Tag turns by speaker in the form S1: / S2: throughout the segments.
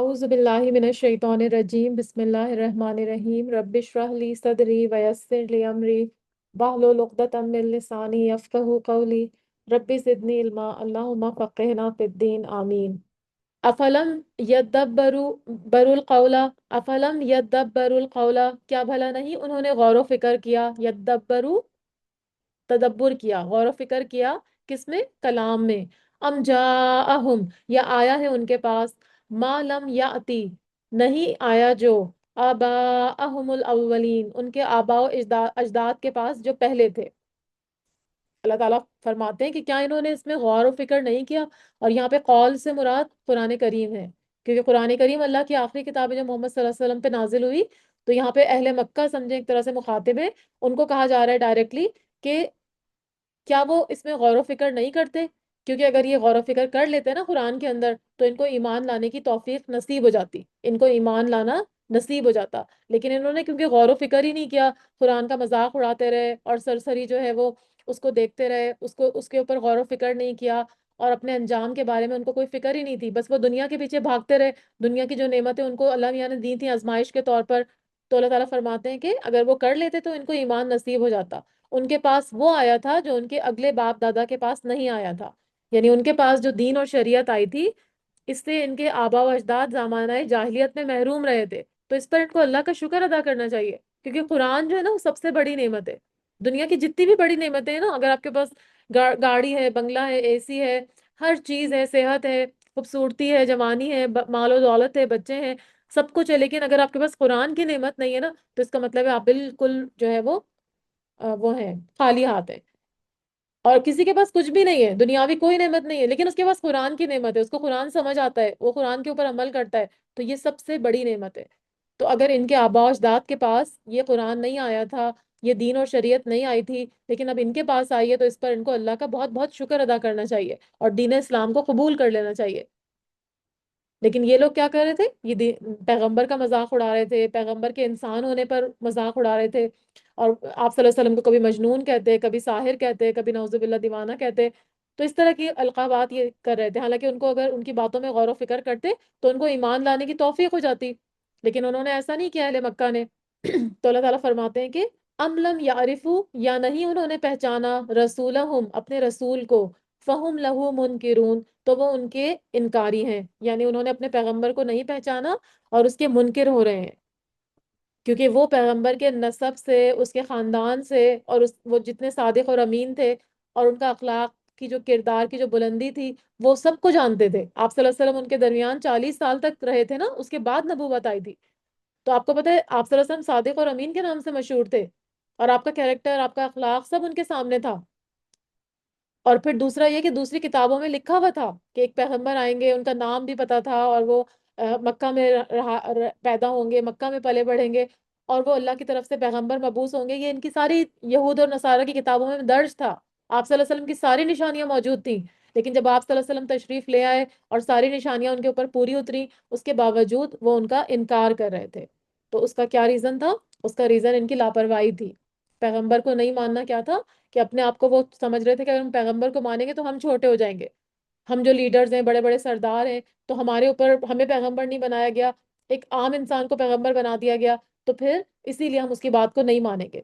S1: اعوذ باللہ من الشیطان الرجیم بسم اللہ الرحمن الرحیم رب اشرح لی صدری ویسر لی امری واحلل عقدۃ من لسانی یفقہوا قولی رب زدنی علما اللہم فقہنا فی الدین آمین۔ افلم یدبروا القول افلم یدبروا القول، کیا بھلا نہیں انہوں نے غور و فکر کیا، یدبروا تدبر کیا، غور و فکر کیا، کس میں؟ کلام میں۔ ام جاءہم، یا آیا ہے ان کے پاس، ما لم یاتی، نہیں آیا جو، آباءہم الاولین، ان کے آباء و اجداد کے پاس جو پہلے تھے۔ اللہ تعالیٰ فرماتے ہیں کہ کیا انہوں نے اس میں غور و فکر نہیں کیا؟ اور یہاں پہ قول سے مراد قرآن کریم ہے، کیونکہ قرآن کریم اللہ کی آخری کتاب ہے جو محمد صلی اللہ علیہ وسلم پہ نازل ہوئی، تو یہاں پہ اہل مکہ سمجھیں ایک طرح سے مخاطب ہے، ان کو کہا جا رہا ہے ڈائریکٹلی کہ کیا وہ اس میں غور و فکر نہیں کرتے؟ کیونکہ اگر یہ غور و فکر کر لیتے نا قرآن کے اندر تو ان کو ایمان لانے کی توفیق نصیب ہو جاتی، ان کو ایمان لانا نصیب ہو جاتا، لیکن انہوں نے کیونکہ غور و فکر ہی نہیں کیا، قرآن کا مذاق اڑاتے رہے اور سرسری جو ہے وہ اس کو دیکھتے رہے، اس کے اوپر غور و فکر نہیں کیا، اور اپنے انجام کے بارے میں ان کو کوئی فکر ہی نہیں تھی، بس وہ دنیا کے پیچھے بھاگتے رہے، دنیا کی جو نعمتیں ان کو اللہ میاں نے دی تھیں آزمائش کے طور پر، تو اللہ تعالیٰ فرماتے ہیں کہ اگر وہ کر لیتے تو ان کو ایمان نصیب ہو جاتا۔ ان کے پاس وہ آیا تھا جو ان کے اگلے باپ دادا کے پاس نہیں آیا تھا، یعنی ان کے پاس جو دین اور شریعت آئی تھی، اس سے ان کے آبا و اجداد زمانہ جاہلیت میں محروم رہے تھے، تو اس پر ان کو اللہ کا شکر ادا کرنا چاہیے، کیونکہ قرآن جو ہے نا وہ سب سے بڑی نعمت ہے۔ دنیا کی جتنی بھی بڑی نعمتیں ہیں نا، اگر آپ کے پاس گاڑی ہے، بنگلہ ہے، اے سی ہے، ہر چیز ہے، صحت ہے، خوبصورتی ہے، جوانی ہے، مال و دولت ہے، بچے ہیں، سب کچھ ہے، لیکن اگر آپ کے پاس قرآن کی نعمت نہیں ہے نا تو اس کا مطلب ہے آپ بالکل جو ہے وہ ہے خالی ہاتھ ہے، اور کسی کے پاس کچھ بھی نہیں ہے، دنیاوی کوئی نعمت نہیں ہے، لیکن اس کے پاس قرآن کی نعمت ہے، اس کو قرآن سمجھ آتا ہے، وہ قرآن کے اوپر عمل کرتا ہے، تو یہ سب سے بڑی نعمت ہے۔ تو اگر ان کے آباء و اجداد کے پاس یہ قرآن نہیں آیا تھا، یہ دین اور شریعت نہیں آئی تھی، لیکن اب ان کے پاس آئی ہے، تو اس پر ان کو اللہ کا بہت بہت شکر ادا کرنا چاہیے اور دین اسلام کو قبول کر لینا چاہیے۔ لیکن یہ لوگ کیا کر رہے تھے؟ یہ پیغمبر کا مذاق اڑا رہے تھے، پیغمبر کے انسان ہونے پر مذاق اڑا رہے تھے، اور آپ صلی اللہ علیہ وسلم کو کبھی مجنون کہتے، کبھی ساحر کہتے، کبھی نعوذ باللہ دیوانہ کہتے، تو اس طرح کی القابات یہ کر رہے تھے، حالانکہ ان کو اگر ان کی باتوں میں غور و فکر کرتے تو ان کو ایمان لانے کی توفیق ہو جاتی، لیکن انہوں نے ایسا نہیں کیا اہل مکہ نے۔ تو اللہ تعالیٰ فرماتے ہیں کہ ام لم یعرفوا، یا نہیں انہوں نے پہچانا، رسولہم، اپنے رسول کو، فہم لہو منکرون، تو وہ ان کے انکاری ہیں، یعنی انہوں نے اپنے پیغمبر کو نہیں پہچانا اور اس کے منکر ہو رہے ہیں، کیونکہ وہ پیغمبر کے نسب سے، اس کے خاندان سے، اور وہ جتنے صادق اور امین تھے، اور ان کا اخلاق کی جو کردار کی جو بلندی تھی وہ سب کو جانتے تھے۔ آپ صلی اللہ علیہ وسلم ان کے درمیان 40 سال تک رہے تھے نا، اس کے بعد نبوت آئی تھی، تو آپ کو پتہ ہے آپ صلی اللہ علیہ وسلم صادق اور امین کے نام سے مشہور تھے، اور آپ کا کیریکٹر، آپ کا اخلاق سب ان کے سامنے تھا۔ اور پھر دوسرا یہ کہ دوسری کتابوں میں لکھا ہوا تھا کہ ایک پیغمبر آئیں گے، ان کا نام بھی پتا تھا، اور وہ مکہ میں پیدا ہوں گے، مکہ میں پلے بڑھیں گے، اور وہ اللہ کی طرف سے پیغمبر مبعوث ہوں گے، یہ ان کی ساری یہود اور نصارہ کی کتابوں میں درج تھا، آپ صلی اللہ علیہ وسلم کی ساری نشانیاں موجود تھیں، لیکن جب آپ صلی اللہ علیہ وسلم تشریف لے آئے اور ساری نشانیاں ان کے اوپر پوری اتری، اس کے باوجود وہ ان کا انکار کر رہے تھے، تو اس کا کیا ریزن تھا؟ اس کا ریزن ان کی لاپرواہی تھی۔ پیغمبر کو نہیں ماننا کیا تھا؟ کہ اپنے آپ کو وہ سمجھ رہے تھے کہ اگر ہم پیغمبر کو مانیں گے تو ہم چھوٹے ہو جائیں گے، ہم جو لیڈرز ہیں، بڑے بڑے سردار ہیں، تو ہمارے اوپر ہمیں پیغمبر نہیں بنایا گیا، ایک عام انسان کو پیغمبر بنا دیا گیا، تو پھر اسی لیے ہم اس کی بات کو نہیں مانیں گے،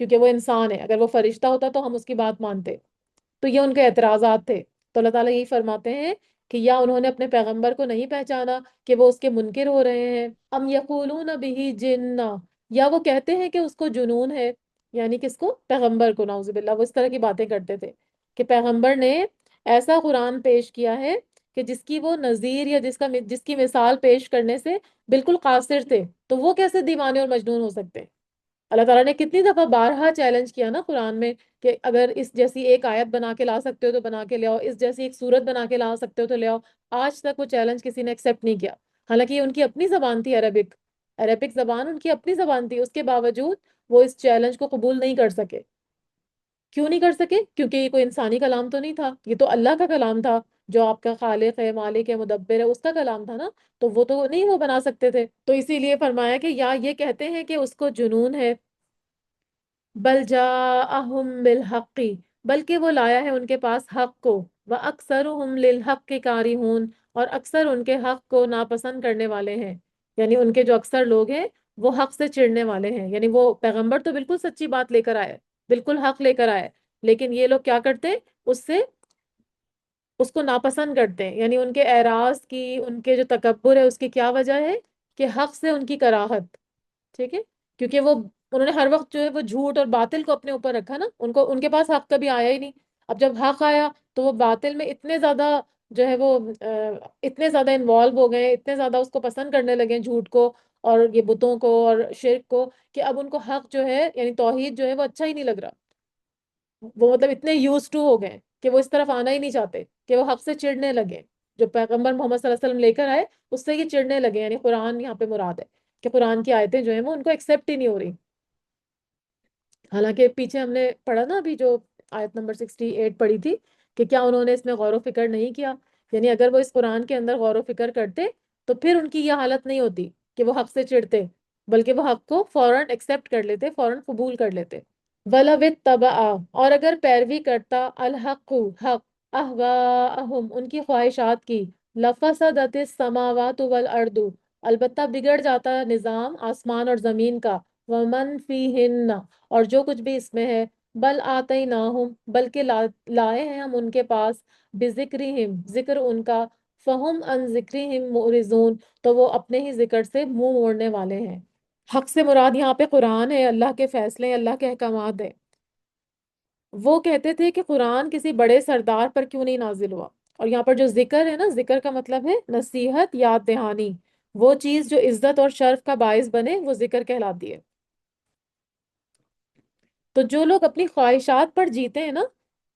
S1: کیونکہ وہ انسان ہے، اگر وہ فرشتہ ہوتا تو ہم اس کی بات مانتے۔ تو یہ ان کے اعتراضات تھے، تو اللہ تعالیٰ یہی فرماتے ہیں کہ یا انہوں نے اپنے پیغمبر کو نہیں پہچانا کہ وہ اس کے منکر ہو رہے ہیں، ام یقولون بہ جنہ، یا وہ کہتے ہیں کہ اس کو جنون ہے، یعنی کس کو؟ پیغمبر کو، نعوذ باللہ، وہ اس طرح کی باتیں کرتے تھے کہ پیغمبر نے ایسا قرآن پیش کیا ہے کہ جس کی وہ نظیر، یا جس کی مثال پیش کرنے سے بالکل قاصر تھے، تو وہ کیسے دیوانے اور مجنون ہو سکتے ہیں؟ اللہ تعالیٰ نے کتنی دفعہ بارہا چیلنج کیا نا قرآن میں کہ اگر اس جیسی ایک آیت بنا کے لا سکتے ہو تو بنا کے لے آؤ، اس جیسی ایک سورت بنا کے لا سکتے ہو تو لے آؤ، آج تک وہ چیلنج کسی نے ایکسیپٹ نہیں کیا، حالانکہ یہ ان کی اپنی زبان تھی، عربک، عربک زبان ان کی اپنی زبان تھی، اس کے باوجود وہ اس چیلنج کو قبول نہیں کر سکے۔ کیوں نہیں کر سکے؟ کیونکہ یہ کوئی انسانی کلام تو نہیں تھا، یہ تو اللہ کا کلام تھا، جو آپ کا خالق ہے، مالک ہے، مدبر ہے، اس کا کلام تھا نا، تو وہ تو نہیں وہ بنا سکتے تھے، تو اسی لیے فرمایا کہ یا یہ کہتے ہیں کہ اس کو جنون ہے، بل جاءہم بالحق، بلکہ وہ لایا ہے ان کے پاس حق کو، وَأَكْثَرُهُمْ لِلْحَقِّ كَارِهُونَ، اور اکثر ان کے حق کو ناپسند کرنے والے ہیں، یعنی ان کے جو اکثر لوگ ہیں وہ حق سے چڑھنے والے ہیں، یعنی وہ پیغمبر تو بالکل سچی بات لے کر آئے، بالکل حق لے کر آئے، لیکن یہ لوگ کیا کرتے ہیں، اس سے اس کو ناپسند کرتے ہیں، یعنی ان کے اعراض کی، ان کے جو تکبر ہے اس کی کیا وجہ ہے کہ حق سے ان کی کراہت، ٹھیک ہے، کیونکہ وہ انہوں نے ہر وقت جو ہے وہ جھوٹ اور باطل کو اپنے اوپر رکھا نا، ان کے پاس حق کبھی آیا ہی نہیں۔ اب جب حق آیا تو وہ باطل میں اتنے زیادہ جو ہے وہ اتنے زیادہ انوالو ہو گئے، اتنے زیادہ اس کو پسند کرنے لگے جھوٹ کو اور یہ بتوں کو اور شرک کو، کہ اب ان کو حق جو ہے یعنی توحید جو ہے وہ اچھا ہی نہیں لگ رہا، وہ مطلب اتنے یوز ٹو ہو گئے کہ وہ اس طرف آنا ہی نہیں چاہتے، کہ وہ حق سے چڑنے لگے، جو پیغمبر محمد صلی اللہ علیہ وسلم لے کر آئے اس سے یہ چڑنے لگے، یعنی قرآن یہاں پہ مراد ہے کہ قرآن کی آیتیں جو ہیں وہ ان کو ایکسیپٹ ہی نہیں ہو رہی۔ حالانکہ پیچھے ہم نے پڑھا نا ابھی جو آیت نمبر 68 پڑھی تھی، کہ کیا انہوں نے اس میں غور و فکر نہیں کیا، یعنی اگر وہ اس قرآن کے اندر غور و فکر کرتے تو پھر ان کی یہ حالت نہیں ہوتی کہ وہ حق سے چڑھتے، بلکہ وہ حق کو فوراً ایکسیپٹ کر لیتے، فوراً قبول کر لیتے۔ وَلَوِ اتَّبَعَ، اور اگر پیروی کرتا الحق حق اہواءہم ان کی خواہشات کی، لفسدت السماوات والارض البتہ بگڑ جاتا نظام آسمان اور زمین کا، ومن فیہن اور جو کچھ بھی اس میں ہے، بل آتیناہم بلکہ لائے ہیں ہم ان کے پاس، بذکرہم ذکر ان کا، فہم ان ذکرہم معرضون تو وہ اپنے ہی ذکر سے منہ موڑنے والے ہیں۔ حق سے مراد یہاں پہ قرآن ہے، اللہ کے فیصلے ہیں، اللہ کے احکامات ہیں۔ وہ کہتے تھے کہ قرآن کسی بڑے سردار پر کیوں نہیں نازل ہوا، اور یہاں پر جو ذکر ہے نا، ذکر کا مطلب ہے نصیحت، یاد دہانی، وہ چیز جو عزت اور شرف کا باعث بنے وہ ذکر کہلاتی ہے۔ تو جو لوگ اپنی خواہشات پر جیتے ہیں نا،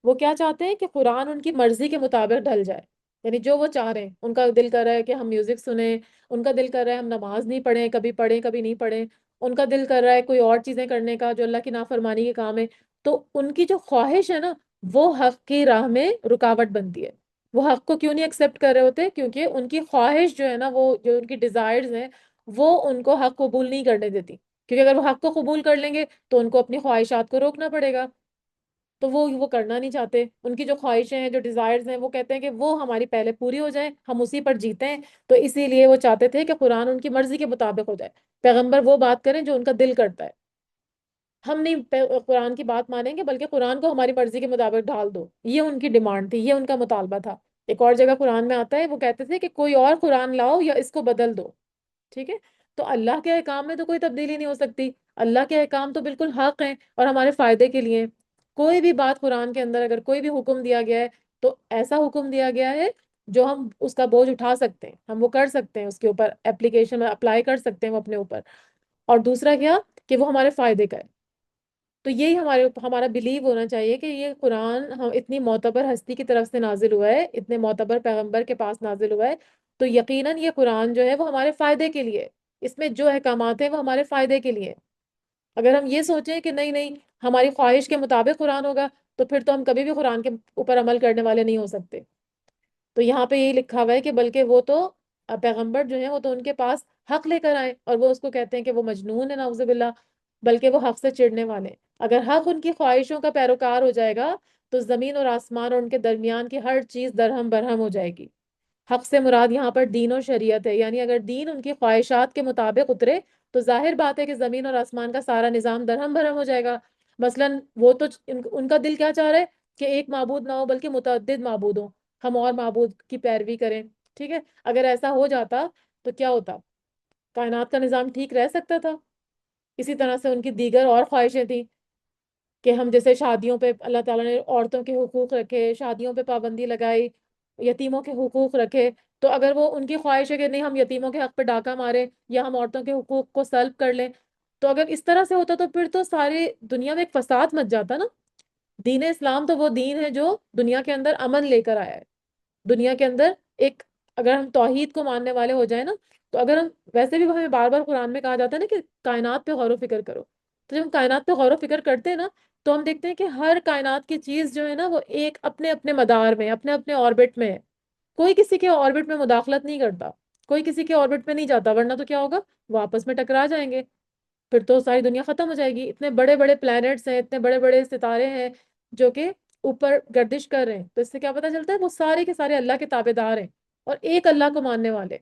S1: وہ کیا چاہتے ہیں کہ قرآن ان کی مرضی کے مطابق ڈھل جائے، یعنی جو وہ چاہ رہے ہیں، ان کا دل کر رہا ہے کہ ہم میوزک سنیں، ان کا دل کر رہا ہے ہم نماز نہیں پڑھیں کبھی نہیں پڑھیں، ان کا دل کر رہا ہے کوئی اور چیزیں کرنے کا جو اللہ کی نافرمانی کے کام ہے، تو ان کی جو خواہش ہے نا وہ حق کی راہ میں رکاوٹ بنتی ہے۔ وہ حق کو کیوں نہیں ایکسیپٹ کر رہے ہوتے؟ کیونکہ ان کی خواہش جو ہے نا، وہ جو ان کی ڈیزائرز ہیں وہ ان کو حق قبول نہیں کرنے دیتی، کیونکہ اگر وہ حق کو قبول کر لیں گے تو ان کو اپنی خواہشات کو روکنا پڑے گا، تو وہ کرنا نہیں چاہتے۔ ان کی جو خواہشیں ہیں، جو ڈیزائرز ہیں، وہ کہتے ہیں کہ وہ ہماری پہلے پوری ہو جائیں، ہم اسی پر جیتے ہیں، تو اسی لیے وہ چاہتے تھے کہ قرآن ان کی مرضی کے مطابق ہو جائے، پیغمبر وہ بات کریں جو ان کا دل کرتا ہے، ہم نہیں قرآن کی بات مانیں گے بلکہ قرآن کو ہماری مرضی کے مطابق ڈھال دو، یہ ان کی ڈیمانڈ تھی، یہ ان کا مطالبہ تھا۔ ایک اور جگہ قرآن میں آتا ہے، وہ کہتے تھے کہ کوئی اور قرآن لاؤ یا اس کو بدل دو، ٹھیک ہے؟ تو اللہ کے احکام میں تو کوئی تبدیلی نہیں ہو سکتی، اللہ کے احکام تو بالکل حق ہیں اور ہمارے فائدے کے لیے ہیں۔ کوئی بھی بات قرآن کے اندر اگر کوئی بھی حکم دیا گیا ہے تو ایسا حکم دیا گیا ہے جو ہم اس کا بوجھ اٹھا سکتے ہیں، ہم وہ کر سکتے ہیں، اس کے اوپر اپلیکیشن میں اپلائی کر سکتے ہیں وہ اپنے اوپر، اور دوسرا کیا کہ وہ ہمارے فائدے کا ہے۔ تو یہی ہمارا بلیو ہونا چاہیے کہ یہ قرآن ہم اتنی معتبر ہستی کی طرف سے نازل ہوا ہے، اتنے معتبر پیغمبر کے پاس نازل ہوا ہے، تو یقیناً یہ قرآن جو ہے وہ ہمارے فائدے کے لیے ہے، اس میں جو احکامات ہیں وہ ہمارے فائدے کے لیے ہیں۔ اگر ہم یہ سوچیں کہ نہیں نہیں ہماری خواہش کے مطابق قرآن ہوگا، تو پھر تو ہم کبھی بھی قرآن کے اوپر عمل کرنے والے نہیں ہو سکتے۔ تو یہاں پہ یہی لکھا ہوا ہے کہ بلکہ وہ تو پیغمبر جو ہیں وہ تو ان کے پاس حق لے کر آئے، اور وہ اس کو کہتے ہیں کہ وہ مجنون ہے، نعوذ باللہ، بلکہ وہ حق سے چڑھنے والے ہیں۔ اگر حق ان کی خواہشوں کا پیروکار ہو جائے گا تو زمین اور آسمان اور ان کے درمیان کی ہر چیز درہم برہم ہو جائے گی۔ حق سے مراد یہاں پر دین و شریعت ہے، یعنی اگر دین ان کی خواہشات کے مطابق اترے تو ظاہر بات ہے کہ زمین اور آسمان کا سارا نظام درہم بھرم ہو جائے گا۔ مثلا وہ تو ان کا دل کیا چاہ رہا ہے کہ ایک معبود نہ ہو بلکہ متعدد معبود ہوں، ہم اور معبود کی پیروی کریں، ٹھیک ہے؟ اگر ایسا ہو جاتا تو کیا ہوتا؟ کائنات کا نظام ٹھیک رہ سکتا تھا؟ اسی طرح سے ان کی دیگر اور خواہشیں تھیں کہ ہم جیسے شادیوں پہ اللہ تعالیٰ نے عورتوں کے حقوق رکھے، شادیوں پہ پابندی لگائی، یتیموں کے حقوق رکھے، تو اگر وہ ان کی خواہش ہے کہ نہیں ہم یتیموں کے حق پہ ڈاکہ ماریں یا ہم عورتوں کے حقوق کو سلب کر لیں، تو اگر اس طرح سے ہوتا تو پھر تو ساری دنیا میں ایک فساد مچ جاتا نا۔ دین اسلام تو وہ دین ہے جو دنیا کے اندر امن لے کر آیا ہے، دنیا کے اندر ایک، اگر ہم توحید کو ماننے والے ہو جائیں نا، تو اگر ہم ویسے بھی ہمیں بار بار قرآن میں کہا جاتا ہے نا کہ کائنات پہ غور و فکر کرو، تو جب ہم کائنات پہ غور و فکر کرتے ہیں نا تو ہم دیکھتے ہیں کہ ہر کائنات کی چیز جو ہے نا وہ ایک اپنے اپنے مدار میں، اپنے اپنے آربٹ میں ہے، کوئی کسی کے آربٹ میں مداخلت نہیں کرتا، کوئی کسی کے آربٹ میں نہیں جاتا، ورنہ تو کیا ہوگا، وہ آپس میں ٹکرا جائیں گے، پھر تو ساری دنیا ختم ہو جائے گی۔ اتنے بڑے بڑے پلانٹس ہیں، اتنے بڑے بڑے ستارے ہیں جو کہ اوپر گردش کر رہے ہیں، تو اس سے کیا پتہ چلتا ہے وہ سارے کے سارے اللہ کے تابع دار ہیں، اور ایک اللہ کو ماننے والے.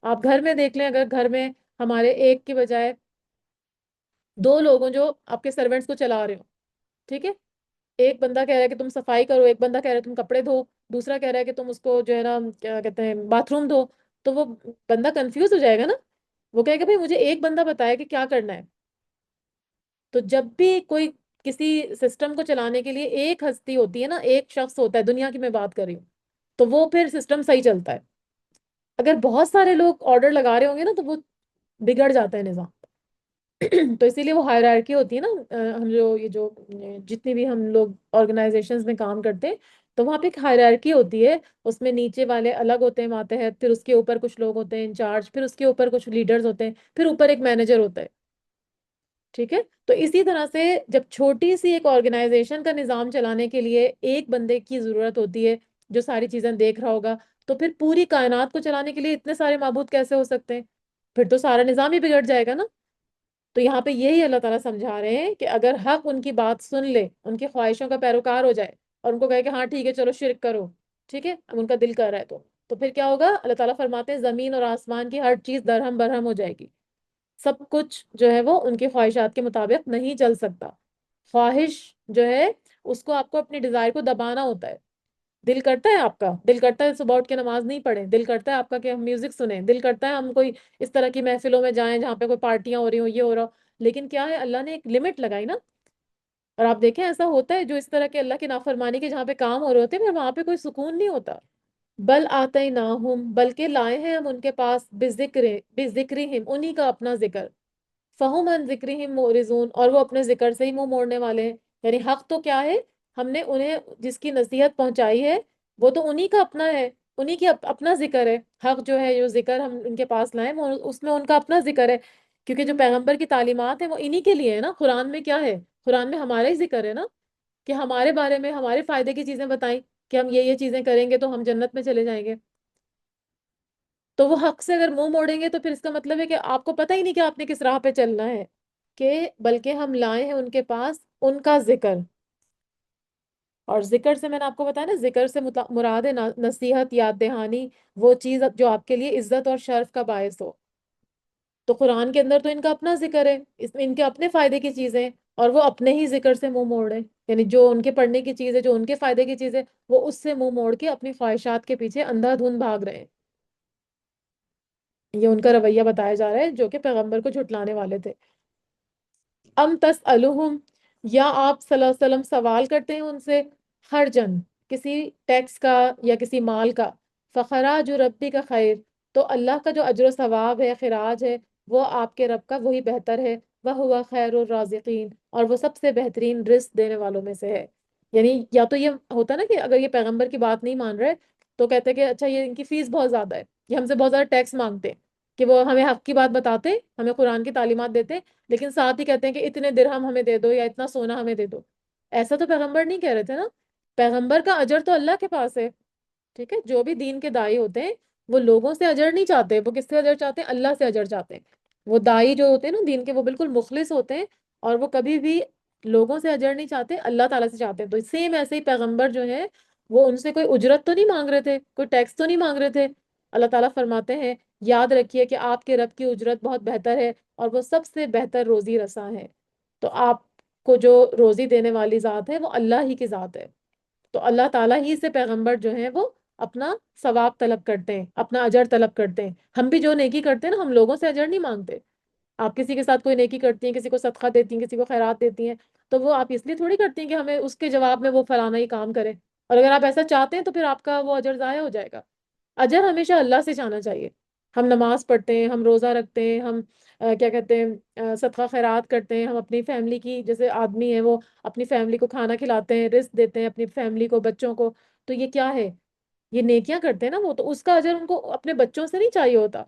S1: آپ گھر میں دیکھ لیں، اگر گھر میں ہمارے ایک کی بجائے دو لوگوں جو آپ کے سرونٹس کو چلا رہے ہو، ٹھیک ہے، ایک بندہ کہہ رہا ہے کہ تم صفائی کرو، ایک بندہ کہہ رہا ہے تم کپڑے دھو، دوسرا کہہ رہا ہے کہ تم اس کو جو ہے نا کیا کہتے ہیں باتھ روم دھو، تو وہ بندہ کنفیوز ہو جائے گا نا. وہ کہے گا بھائی مجھے ایک بندہ بتائے کہ کیا کرنا ہے. تو جب بھی کوئی کسی سسٹم کو چلانے کے لیے ایک ہستی ہوتی ہے نا، ایک شخص ہوتا ہے، دنیا کی میں بات کر رہی ہوں، تو وہ پھر سسٹم صحیح چلتا ہے. اگر بہت سارے لوگ آرڈر لگا رہے ہوں گے نا تو وہ بگڑ جاتا ہے نظام. تو اسی لیے وہ ہائرارکی ہوتی ہے نا. ہم جو یہ جو جتنی بھی ہم لوگ آرگنائزیشنز میں کام کرتے ہیں تو وہاں پہ ایک ہائرارکی ہوتی ہے. اس میں نیچے والے الگ ہوتے ہیں ماتحت، پھر اس کے اوپر کچھ لوگ ہوتے ہیں انچارج، پھر اس کے اوپر کچھ لیڈرز ہوتے ہیں، پھر اوپر ایک مینیجر ہوتا ہے. ٹھیک ہے. تو اسی طرح سے جب چھوٹی سی ایک آرگنائزیشن کا نظام چلانے کے لیے ایک بندے کی ضرورت ہوتی ہے جو ساری چیزیں دیکھ رہا ہوگا، تو پھر پوری کائنات کو چلانے کے لیے اتنے سارے معبود کیسے ہو سکتے ہیں؟ پھر تو سارا نظام ہی بگڑ جائے گا نا. تو یہاں پہ یہی اللہ تعالیٰ سمجھا رہے ہیں کہ اگر حق ان کی بات سن لے، ان کی خواہشوں کا پیروکار ہو جائے اور ان کو کہے کہ ہاں ٹھیک ہے چلو شرک کرو، ٹھیک ہے، اب ان کا دل کر رہا ہے تو پھر کیا ہوگا؟ اللہ تعالیٰ فرماتے ہیں زمین اور آسمان کی ہر چیز درہم برہم ہو جائے گی. سب کچھ جو ہے وہ ان کی خواہشات کے مطابق نہیں چل سکتا. خواہش جو ہے اس کو آپ کو اپنی ڈیزائر کو دبانا ہوتا ہے. دل کرتا ہے آپ کا، دل کرتا ہے صبح اٹھ کے نماز نہیں پڑھیں، دل کرتا ہے آپ کا کہ ہم میوزک سنیں، دل کرتا ہے ہم کوئی اس طرح کی محفلوں میں جائیں جہاں پہ کوئی پارٹیاں ہو رہی ہوں، یہ ہو رہا ہو. لیکن کیا ہے، اللہ نے ایک لمٹ لگائی نا. اور آپ دیکھیں ایسا ہوتا ہے جو اس طرح کے اللہ کی نافرمانی کے جہاں پہ کام ہو رہے ہوتے ہیں پھر وہاں پہ کوئی سکون نہیں ہوتا. بل آتیناہم، بلکہ لائے ہیں ہم ان کے پاس بذکرہم، انہی کا اپنا ذکر. فہم عن ذکرہم معرضون، اور وہ اپنے ذکر سے ہی منہ موڑنے والے ہیں. یعنی حق تو کیا ہے، ہم نے انہیں جس کی نصیحت پہنچائی ہے وہ تو انہی کا اپنا ہے، انہی کی اپنا ذکر ہے. حق جو ہے، جو ذکر ہم ان کے پاس لائیں وہ اس میں ان کا اپنا ذکر ہے. کیونکہ جو پیغمبر کی تعلیمات ہیں وہ انہی کے لیے ہے نا. قرآن میں کیا ہے؟ قرآن میں ہمارا ہی ذکر ہے نا، کہ ہمارے بارے میں ہمارے فائدے کی چیزیں بتائیں کہ ہم یہ چیزیں کریں گے تو ہم جنت میں چلے جائیں گے. تو وہ حق سے اگر منہ موڑیں گے تو پھر اس کا مطلب ہے کہ آپ کو پتہ ہی نہیں کہ آپ نے کس راہ پہ چلنا ہے. کہ بلکہ ہم لائے ہیں ان کے پاس ان کا ذکر. اور ذکر سے میں نے آپ کو بتایا نا، ذکر سے مراد ہے نصیحت، یاد دہانی، وہ چیز جو آپ کے لیے عزت اور شرف کا باعث ہو. تو قرآن کے اندر تو ان کا اپنا ذکر ہے، اس میں ان کے اپنے فائدے کی چیزیں، اور وہ اپنے ہی ذکر سے منہ موڑ رہے ہیں. یعنی جو ان کے پڑھنے کی چیز ہے، جو ان کے فائدے کی چیز ہے، وہ اس سے منہ موڑ کے اپنی خواہشات کے پیچھے اندھا دھند بھاگ رہے ہیں. یہ ان کا رویہ بتایا جا رہا ہے جو کہ پیغمبر کو جھٹلانے والے تھے. ام تسألہم، یا آپ صلی اللہ علیہ وسلم سوال کرتے ہیں ان سے، خرجن، کسی ٹیکس کا یا کسی مال کا، فخراج ربی کا خیر، تو اللہ کا جو اجر و ثواب ہے، خراج ہے، وہ آپ کے رب کا وہی بہتر ہے. وہو خیر الرازقین، اور وہ سب سے بہترین رزق دینے والوں میں سے ہے. یعنی یا تو یہ ہوتا نا کہ اگر یہ پیغمبر کی بات نہیں مان رہے تو کہتے کہ اچھا یہ ان کی فیس بہت زیادہ ہے، یہ ہم سے بہت زیادہ ٹیکس مانگتے ہیں، کہ وہ ہمیں حق کی بات بتاتے، ہمیں قرآن کی تعلیمات دیتے، لیکن ساتھ ہی کہتے ہیں کہ اتنے درہم ہمیں دے دو یا اتنا سونا ہمیں دے دو. ایسا تو پیغمبر نہیں کہہ رہے تھے نا. پیغمبر کا اجر تو اللہ کے پاس ہے. ٹھیک ہے. جو بھی دین کے دائی ہوتے ہیں وہ لوگوں سے اجر نہیں چاہتے، وہ کس سے اجر چاہتے ہیں؟ اللہ سے اجر چاہتے ہیں. وہ دائی جو ہوتے ہیں نا دین کے، وہ بالکل مخلص ہوتے ہیں اور وہ کبھی بھی لوگوں سے اجر نہیں چاہتے، اللہ تعالیٰ سے چاہتے ہیں. تو سیم ایسے ہی پیغمبر جو ہے وہ ان سے کوئی اجرت تو نہیں مانگ رہے تھے، کوئی ٹیکس تو نہیں مانگ رہے تھے. اللہ تعالیٰ فرماتے ہیں یاد رکھیے کہ آپ کے رب کی اجرت بہت بہتر ہے اور وہ سب سے بہتر روزی رساں ہے. تو آپ کو جو روزی دینے والی ذات ہے وہ اللہ ہی کی ذات ہے. تو اللہ تعالیٰ ہی سے پیغمبر جو ہیں وہ اپنا ثواب طلب کرتے ہیں، اپنا اجر طلب کرتے ہیں. ہم بھی جو نیکی کرتے ہیں نا، ہم لوگوں سے اجر نہیں مانگتے. آپ کسی کے ساتھ کوئی نیکی کرتی ہیں، کسی کو صدقہ دیتی ہیں، کسی کو خیرات دیتی ہیں، تو وہ آپ اس لیے تھوڑی کرتی ہیں کہ ہمیں اس کے جواب میں وہ فلانا ہی کام کرے. اور اگر آپ ایسا چاہتے ہیں تو پھر آپ کا وہ اجر ضائع ہو جائے گا. اجر ہمیشہ اللہ سے جانا چاہیے. ہم نماز پڑھتے ہیں، ہم روزہ رکھتے ہیں، ہم کیا کہتے ہیں صدقہ خیرات کرتے ہیں، ہم اپنی فیملی کی، جیسے آدمی ہے وہ اپنی فیملی کو کھانا کھلاتے ہیں، رزق دیتے ہیں اپنی فیملی کو، بچوں کو. تو یہ کیا ہے؟ یہ نیکیاں کرتے ہیں نا وہ. تو اس کا اجر ان کو اپنے بچوں سے نہیں چاہیے ہوتا،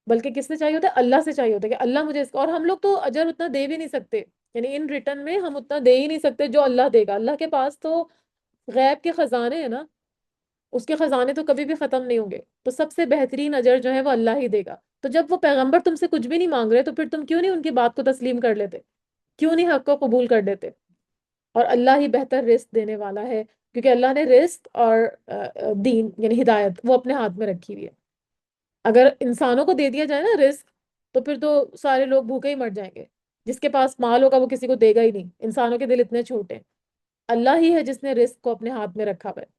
S1: بلکہ کس سے چاہیے ہوتا ہے؟ اللہ سے چاہیے ہوتا ہے کہ اللہ مجھے اس کا. اور ہم لوگ تو اجر اتنا دے بھی نہیں سکتے، یعنی ان ریٹرن میں ہم اتنا دے ہی نہیں سکتے جو اللہ دے گا. اللہ کے پاس تو غیب کے خزانے ہیں نا، اس کے خزانے تو کبھی بھی ختم نہیں ہوں گے. تو سب سے بہترین اجر جو ہے وہ اللہ ہی دے گا. تو جب وہ پیغمبر تم سے کچھ بھی نہیں مانگ رہے تو پھر تم کیوں نہیں ان کی بات کو تسلیم کر لیتے؟ کیوں نہیں حق کو قبول کر لیتے؟ اور اللہ ہی بہتر رزق دینے والا ہے، کیونکہ اللہ نے رزق اور دین یعنی ہدایت وہ اپنے ہاتھ میں رکھی ہوئی ہے۔ اگر انسانوں کو دے دیا جائے نا رزق، تو پھر تو سارے لوگ بھوکے ہی مر جائیں گے۔ جس کے پاس مال ہوگا وہ کسی کو دے گا ہی نہیں، انسانوں کے دل اتنے چھوٹے ہیں۔ اللہ ہی ہے جس نے رزق کو اپنے ہاتھ میں رکھا ہوا ہے۔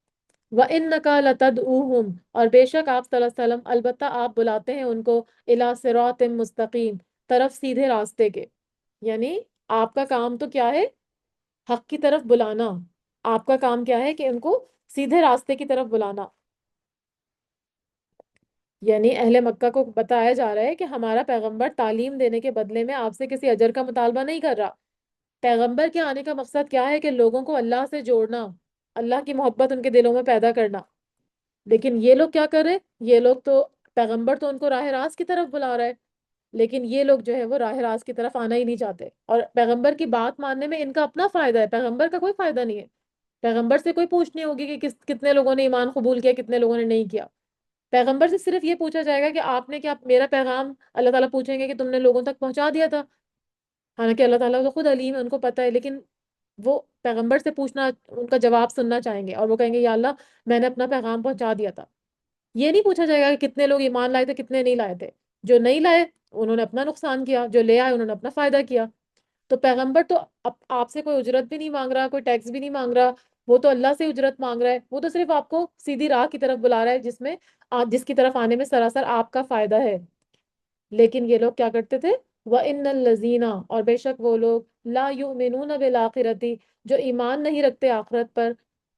S1: وَإِنَّكَ لَتَدْعُوهُمْ، اور بے شک آپ صلی اللہ علیہ وسلم البتہ آپ بلاتے ہیں ان کو اِلَى صِرَاطٍ مستقیم، طرف سیدھے راستے کے۔ یعنی آپ کا کام تو کیا ہے؟ حق کی طرف بلانا۔ آپ کا کام کیا ہے کہ ان کو سیدھے راستے کی طرف بلانا۔ یعنی اہل مکہ کو بتایا جا رہا ہے کہ ہمارا پیغمبر تعلیم دینے کے بدلے میں آپ سے کسی اجر کا مطالبہ نہیں کر رہا۔ پیغمبر کے آنے کا مقصد کیا ہے کہ لوگوں کو اللہ سے جوڑنا، اللہ کی محبت ان کے دلوں میں پیدا کرنا۔ لیکن یہ لوگ کیا کر رہے؟ یہ لوگ تو، پیغمبر تو ان کو راہ راست کی طرف بلا رہا ہے، لیکن یہ لوگ جو ہے وہ راہ راست کی طرف آنا ہی نہیں چاہتے، اور پیغمبر کی بات ماننے میں ان کا اپنا فائدہ ہے، پیغمبر کا کوئی فائدہ نہیں ہے۔ پیغمبر سے کوئی پوچھ نہیں ہوگی کہ کتنے لوگوں نے ایمان قبول کیا، کتنے لوگوں نے نہیں کیا۔ پیغمبر سے صرف یہ پوچھا جائے گا کہ آپ نے کیا میرا پیغام، اللہ تعالیٰ پوچھیں گے کہ تم نے لوگوں تک پہنچا دیا تھا۔ حالانکہ اللہ تعالیٰ تو خود علیم ہے، ان کو پتہ ہے، لیکن وہ پیغمبر سے پوچھنا، ان کا جواب سننا چاہیں گے، اور وہ کہیں گے یا اللہ میں نے اپنا پیغام پہنچا دیا تھا۔ یہ نہیں پوچھا جائے گا کہ کتنے لوگ ایمان لائے تھے، کتنے نہیں لائے تھے۔ جو نہیں لائے انہوں نے اپنا نقصان کیا، جو لے آئے انہوں نے اپنا فائدہ کیا۔ تو پیغمبر تو آپ سے کوئی اجرت بھی نہیں مانگ رہا، کوئی ٹیکس بھی نہیں مانگ رہا، وہ تو اللہ سے اجرت مانگ رہا ہے۔ وہ تو صرف آپ کو سیدھی راہ کی طرف بلا رہا ہے، جس کی طرف آنے میں سراسر آپ کا فائدہ ہے۔ لیکن یہ لوگ کیا کرتے تھے؟ وَإِنَّ الَّذِينَ، اور بے شک وہ لوگ، لا یؤمنون بالآخرتی، جو ایمان نہیں رکھتے آخرت پر،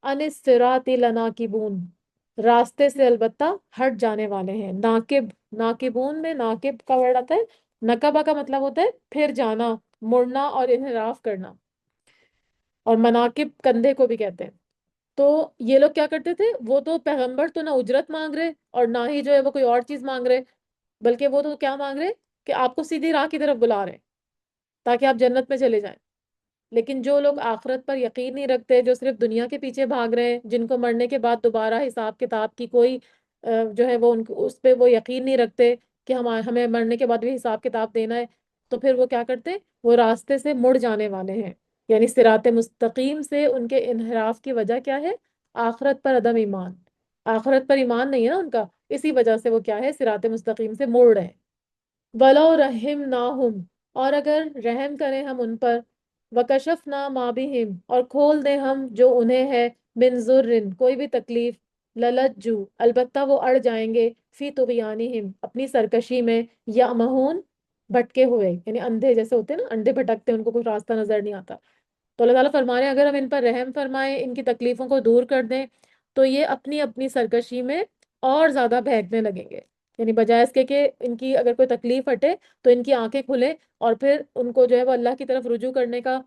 S1: عن الصراط لناکبون، راستے سے البتہ ہٹ جانے والے ہیں۔ ناکب، ناکبون میں ناکب کا ورڈ آتا ہے، نکبہ کا مطلب ہوتا ہے پھر جانا، مڑنا اور انحراف کرنا، اور مناکب کندھے کو بھی کہتے ہیں۔ تو یہ لوگ کیا کرتے تھے؟ وہ تو پیغمبر تو نہ اجرت مانگ رہے اور نہ ہی جو ہے وہ کوئی اور چیز مانگ رہے، بلکہ وہ تو کیا مانگ رہے کہ آپ کو سیدھی راہ کی طرف بلا رہے ہیں تاکہ آپ جنت میں چلے جائیں۔ لیکن جو لوگ آخرت پر یقین نہیں رکھتے، جو صرف دنیا کے پیچھے بھاگ رہے ہیں، جن کو مرنے کے بعد دوبارہ حساب کتاب کی کوئی جو ہے وہ اس پہ وہ یقین نہیں رکھتے کہ ہمیں مرنے کے بعد بھی حساب کتاب دینا ہے، تو پھر وہ کیا کرتے ہیں؟ وہ راستے سے مڑ جانے والے ہیں۔ یعنی صراط مستقیم سے ان کے انحراف کی وجہ کیا ہے؟ آخرت پر عدم ایمان، آخرت پر ایمان نہیں ہے نا ان کا، اسی وجہ سے وہ کیا ہے؟ صراط مستقیم سے مڑ رہے ہیں۔ وَلَوْ رَحِمْنَاهُمْ، اور اگر رحم کریں ہم ان پر، وَكَشَفْنَا مَا بِهِمْ، اور کھول دیں ہم جو انہیں ہے، من ضرٍ کوئی بھی تکلیف، لَلَجُّوا، البتہ وہ اڑ جائیں گے، فی طغیانہم اپنی سرکشی میں، یعمہون بھٹکے ہوئے، یعنی اندھے جیسے ہوتے ہیں نا، اندھے بھٹکتے ہیں، ان کو کوئی راستہ نظر نہیں آتا۔ تو اللہ تعالیٰ فرما رہے ہیں اگر ہم ان پر رحم فرمائیں، ان کی تکلیفوں کو دور کر دیں، تو یہ اپنی اپنی سرکشی میں اور زیادہ بہکنے لگیں گے۔ یعنی بجائے اس کے کہ ان کی اگر کوئی تکلیف ہٹے تو ان کی آنکھیں کھلیں اور پھر ان کو جو ہے وہ اللہ کی طرف رجوع کرنے کا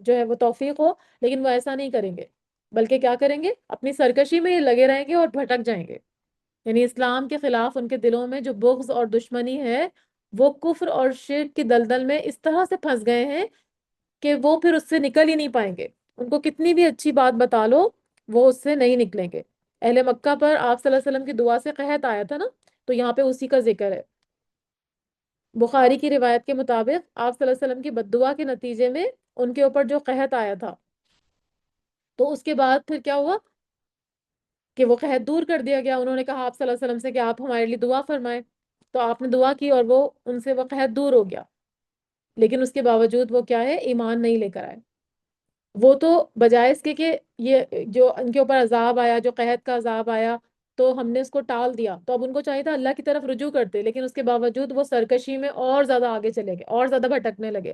S1: جو ہے وہ توفیق ہو، لیکن وہ ایسا نہیں کریں گے، بلکہ کیا کریں گے؟ اپنی سرکشی میں یہ لگے رہیں گے اور بھٹک جائیں گے۔ یعنی اسلام کے خلاف ان کے دلوں میں جو بغض اور دشمنی ہے، وہ کفر اور شرک کی دلدل میں اس طرح سے پھنس گئے ہیں کہ وہ پھر اس سے نکل ہی نہیں پائیں گے۔ ان کو کتنی بھی اچھی بات بتا لو، وہ اس سے نہیں نکلیں گے۔ اہل مکہ پر آپ صلی اللہ علیہ وسلم کی دعا سے قحط آیا تھا نا، تو یہاں پہ اسی کا ذکر ہے۔ بخاری کی روایت کے مطابق آپ صلی اللہ علیہ وسلم کی بد دعا کے نتیجے میں ان کے اوپر جو قحط آیا تھا، تو اس کے بعد پھر کیا ہوا کہ وہ قحط دور کر دیا گیا۔ انہوں نے کہا آپ صلی اللہ علیہ وسلم سے کہ آپ ہمارے لیے دعا فرمائیں، تو آپ نے دعا کی اور وہ ان سے وہ قحط دور ہو گیا، لیکن اس کے باوجود وہ کیا ہے؟ ایمان نہیں لے کر آئے۔ وہ تو بجائے اس کے کہ یہ جو ان کے اوپر عذاب آیا، جو قحط کا عذاب آیا، تو ہم نے اس کو ٹال دیا، تو اب ان کو چاہیے تھا اللہ کی طرف رجوع کرتے، لیکن اس کے باوجود وہ سرکشی میں اور زیادہ آگے چلے گئے، اور زیادہ بھٹکنے لگے۔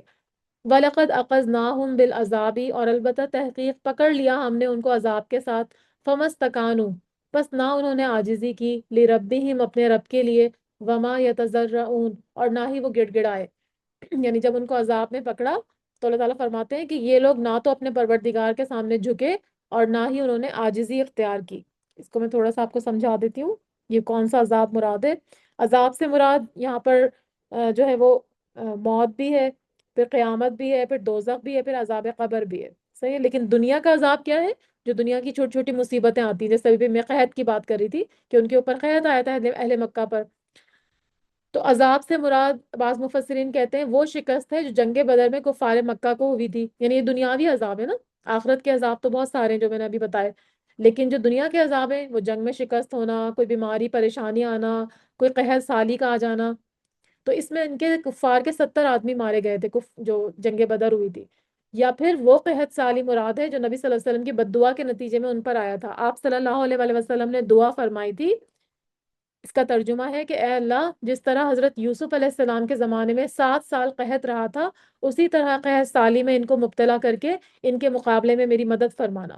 S1: وَلَقَدْ أَخَذْنَاهُمْ بِالْعَذَابِ، اور البتہ تحقیق پکڑ لیا ہم نے ان کو عذاب کے ساتھ، فَمَا اسْتَكَانُوا، بس نہ انہوں نے عاجزی کی، لِرَبِّهِمْ اپنے رب کے لیے، وَمَا يَتَضَرَّعُونَ اور نہ ہی وہ گڑ گڑائے۔ یعنی جب ان کو عذاب میں پکڑا تو اللہ تعالیٰ فرماتے ہیں کہ یہ لوگ نہ تو اپنے پروردگار کے سامنے جھکے اور نہ ہی انہوں نے عاجزی اختیار کی۔ اس کو میں تھوڑا سا آپ کو سمجھا دیتی ہوں، یہ کون سا عذاب مراد ہے۔ عذاب سے مراد یہاں پر جو ہے وہ موت بھی ہے، پھر قیامت بھی ہے، پھر دوزخ بھی ہے، پھر عذاب قبر بھی ہے، صحیح ہے۔ لیکن دنیا کا عذاب کیا ہے؟ جو دنیا کی چھوٹی چھوٹی مصیبتیں آتی ہیں، جیسے ابھی میں قحط کی بات کر رہی تھی کہ ان کے اوپر قحط آیا تھا اہل مکہ پر، تو عذاب سے مراد بعض مفسرین کہتے ہیں وہ شکست ہے جو جنگ بدر میں کفار مکہ کو ہوئی تھی، یعنی یہ دنیاوی عذاب ہے نا، آخرت کے عذاب تو بہت سارے ہیں جو میں نے ابھی بتائے، لیکن جو دنیا کے عذاب ہیں وہ جنگ میں شکست ہونا، کوئی بیماری پریشانی آنا، کوئی قحط سالی کا آ جانا۔ تو اس میں ان کے کفار کے 70 آدمی مارے گئے تھے، جو جنگ بدر ہوئی تھی، یا پھر وہ قحط سالی مراد ہے جو نبی صلی اللہ علیہ وسلم کی بد دعا کے نتیجے میں ان پر آیا تھا۔ آپ صلی اللہ علیہ وآلہ وسلم نے دعا فرمائی تھی، اس کا ترجمہ ہے کہ اے اللہ، جس طرح حضرت یوسف علیہ السلام کے زمانے میں 7 سال قحط رہا تھا، اسی طرح قحط سالی میں ان کو مبتلا کر کے ان کے مقابلے میں میری مدد فرمانا۔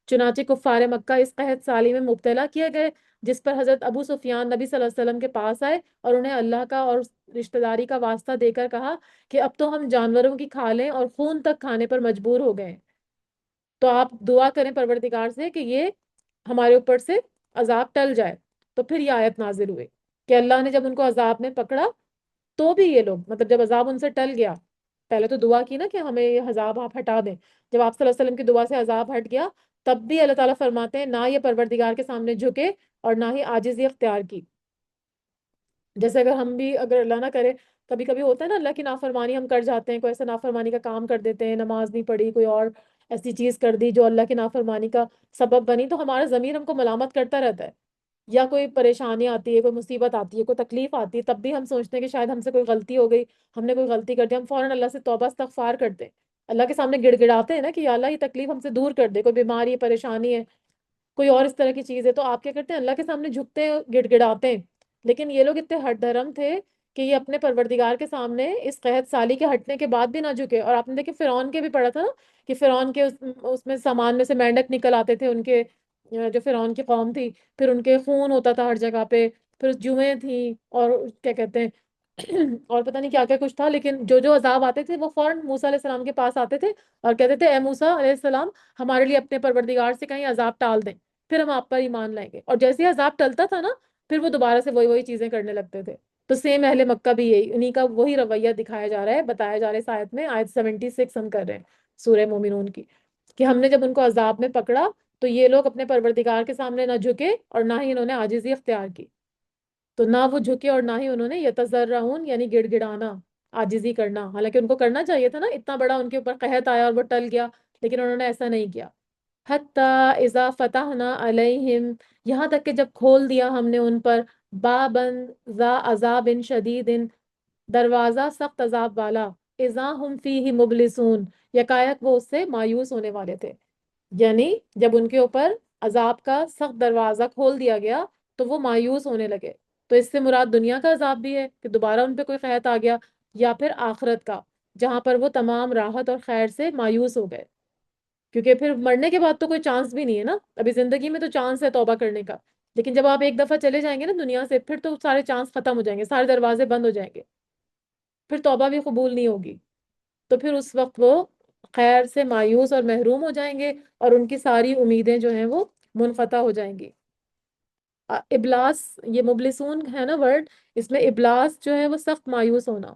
S1: چنانچہ کفار مکہ اس قحط سالی میں مبتلا کیے گئے، جس پر حضرت ابو سفیان نبی صلی اللہ علیہ وسلم کے پاس آئے اور انہیں اللہ کا اور رشتہ داری کا واسطہ دے کر کہا کہ اب تو ہم جانوروں کی کھالیں اور خون تک کھانے پر مجبور ہو گئے ہیں، تو آپ دعا کریں پروردگار سے کہ یہ ہمارے اوپر سے عذاب ٹل جائے۔ تو پھر یہ آیت نازل ہوئی کہ اللہ نے جب ان کو عذاب میں پکڑا تو بھی یہ لوگ، مطلب جب عذاب ان سے ٹل گیا، پہلے تو دعا کی نا کہ ہمیں یہ عذاب آپ ہٹا دیں، جب آپ صلی اللہ علیہ وسلم کی دعا سے عذاب ہٹ گیا، تب بھی اللہ تعالیٰ فرماتے ہیں نہ یہ پروردگار کے سامنے جھکے اور نہ ہی عاجزی اختیار کی۔ جیسے اگر ہم بھی، اگر اللہ نہ کرے، کبھی کبھی ہوتا ہے نا اللہ کی نافرمانی ہم کر جاتے ہیں، کوئی ایسا نافرمانی کا کام کر دیتے ہیں، نماز نہیں پڑھی، کوئی اور ایسی چیز کر دی جو اللہ کی نافرمانی کا سبب بنی، تو ہمارا ضمیر ہم کو ملامت کرتا رہتا ہے، یا کوئی پریشانی آتی ہے، کوئی مصیبت آتی ہے، کوئی تکلیف آتی ہے، تب بھی ہم سوچتے ہیں کہ شاید ہم سے کوئی غلطی ہو گئی، ہم نے کوئی غلطی کر دی، ہم فوراً اللہ سے توبہ استغفار کرتے ہیں، اللہ کے سامنے گڑ گڑاتے ہیں نا کہ یا اللہ یہ تکلیف ہم سے دور کر دے، کوئی بیماری ہے، پریشانی ہے، کوئی اور اس طرح کی چیز ہے، تو آپ کیا کرتے ہیں اللہ کے سامنے جھکتے ہیں، گڑ گڑاتے ہیں۔ لیکن یہ لوگ اتنے ہٹ دھرم تھے کہ یہ اپنے پروردگار کے سامنے اس قحط سالی کے ہٹنے کے بعد بھی نہ جھکے۔ اور آپ نے دیکھے فرعون کے بھی پڑھا تھا نا کہ فرعون کے اس میں سامان میں سے مینڈک نکل آتے تھے، ان کے جو فرعون کی قوم تھی، پھر ان کے خون ہوتا تھا ہر جگہ پہ، پھر جوئیں تھیں، اور کیا کہتے ہیں اور پتہ نہیں کیا کیا کچھ تھا، لیکن جو جو عذاب آتے تھے وہ فوراً موسیٰ علیہ السلام کے پاس آتے تھے اور کہتے تھے اے موسیٰ علیہ السلام، ہمارے لیے اپنے پروردگار سے کہیں عذاب ٹال دیں، پھر ہم آپ پر ایمان لائیں گے۔ اور جیسے ہی عذاب ٹلتا تھا نا، پھر وہ دوبارہ سے وہی چیزیں کرنے لگتے تھے۔ تو سیم اہل مکہ بھی یہی، انہی کا وہی رویہ دکھایا جا رہا ہے، بتایا جا رہا ہے اس آیت میں، آیت 76 ہم کر رہے ہیں سورہ مومنون کی، کہ ہم نے جب ان کو عذاب میں پکڑا تو یہ لوگ اپنے پروردگار کے سامنے نہ جھکے اور نہ ہی انہوں نے عاجزی اختیار کی۔ تو نہ وہ جھکے اور نہ ہی انہوں نے یتضرعون یعنی گڑ گڑانا، عاجزی کرنا، حالانکہ ان کو کرنا چاہیے تھا نا، اتنا بڑا ان کے اوپر قحط آیا اور وہ ٹل گیا، لیکن انہوں نے ایسا نہیں کیا۔ حتی اذا فتحنا علیہم، یہاں تک کہ جب کھول دیا ہم نے ان پر بابن ذا عذاب شدید، دروازہ سخت عذاب والا، اذا ہم فیہ مبلسون، یکایک وہ اس سے مایوس ہونے والے تھے۔ یعنی جب ان کے اوپر عذاب کا سخت دروازہ کھول دیا گیا تو وہ مایوس ہونے لگے۔ تو اس سے مراد دنیا کا عذاب بھی ہے کہ دوبارہ ان پہ کوئی قحط آ گیا، یا پھر آخرت کا جہاں پر وہ تمام راحت اور خیر سے مایوس ہو گئے، کیونکہ پھر مرنے کے بعد تو کوئی چانس بھی نہیں ہے نا، ابھی زندگی میں تو چانس ہے توبہ کرنے کا، لیکن جب آپ ایک دفعہ چلے جائیں گے نا دنیا سے، پھر تو سارے چانس ختم ہو جائیں گے، سارے دروازے بند ہو جائیں گے، پھر توبہ بھی قبول نہیں ہوگی۔ تو پھر اس وقت وہ خیر سے مایوس اور محروم ہو جائیں گے، اور ان کی ساری امیدیں جو ہیں وہ منقطع ہو جائیں گی۔ ابلاس، یہ مبلسون ہے نا ورڈ، اس میں ابلاس جو ہے وہ سخت مایوس ہونا،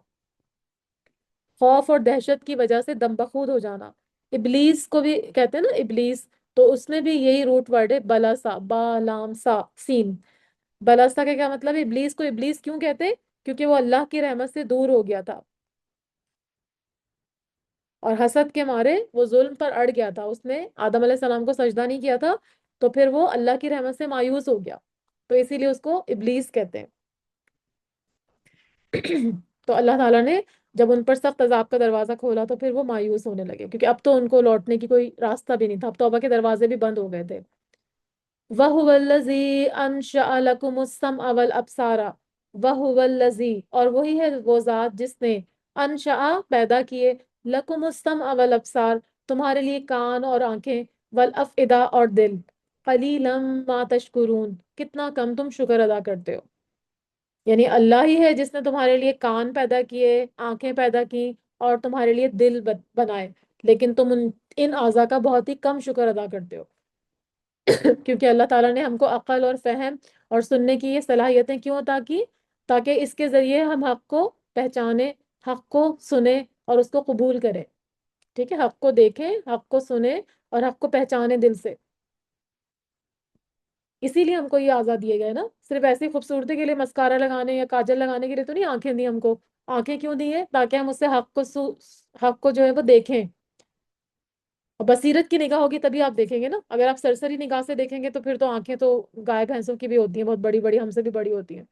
S1: خوف اور دہشت کی وجہ سے دم بخود ہو جانا۔ ابلیس کو بھی کہتے ہیں نا ابلیس، تو اس میں بھی یہی روٹ ورڈ ہے، بلاسا، با لام سا سین۔ بلاسا کا کیا مطلب ہے؟ ابلیس کو ابلیس کیوں کہتے ہیں؟ کیونکہ وہ اللہ کی رحمت سے دور ہو گیا تھا، اور حسد کے مارے وہ ظلم پر اڑ گیا تھا، اس نے آدم علیہ السلام کو سجدہ نہیں کیا تھا، تو پھر وہ اللہ کی رحمت سے مایوس ہو گیا، تو اسی لیے اس کو ابلیس کہتے ہیں۔ تو اللہ تعالیٰ نے جب ان پر سخت عذاب کا دروازہ کھولا تو پھر وہ مایوس ہونے لگے، کیونکہ اب تو ان کو لوٹنے کی کوئی راستہ بھی نہیں تھا، اب توبہ کے دروازے بھی بند ہو گئے تھے۔ وَهُوَ الَّذِي أَنشَأَ لَكُمُ السَّمْعَ وَالْأَبْصَارَ، وَهُوَ الَّذِي، اور وہی ہے وہ ذات جس نے انشأ پیدا کیے، لَكُمُ السَّمْعَ وَالْأَبْصَارَ تمہارے لیے کان اور آنکھیں، وَالْأَفْئِدَةَ اور دل، قَلِيلًا مَا تَشْكُرُونَ کتنا کم تم شکر ادا کرتے ہو۔ یعنی اللہ ہی ہے جس نے تمہارے لیے کان پیدا کیے، آنکھیں پیدا کی، اور تمہارے لیے دل بنائے، لیکن تم ان اعضاء کا بہت ہی کم شکر ادا کرتے ہو۔ کیونکہ اللہ تعالیٰ نے ہم کو عقل اور فہم اور سننے کی یہ صلاحیتیں کیوں عطا کی؟ تاکہ اس کے ذریعے ہم حق کو پہچانیں، حق کو سنیں اور اس کو قبول کریں۔ ٹھیک ہے، حق کو دیکھیں، حق کو سنیں اور حق کو پہچانیں دل سے۔ اسی لیے ہم کو یہ آزاد دیے گئے نا، صرف ایسی خوبصورتی کے لیے مسکارا لگانے یا کاجل لگانے کے لیے تو نہیں آنکھیں دی ہم کو. آنکھیں کیوں دی ہیں؟ تاکہ ہم اس سے حق کو جو ہے وہ دیکھیں. اور بصیرت کی نگاہ ہوگی تبھی آپ دیکھیں گے نا. اگر آپ سرسری نگاہ سے دیکھیں گے تو پھر تو آنکھیں تو گائے بھینسوں کی بھی ہوتی ہیں، بہت بڑی بڑی، ہم سے بھی بڑی ہوتی ہیں.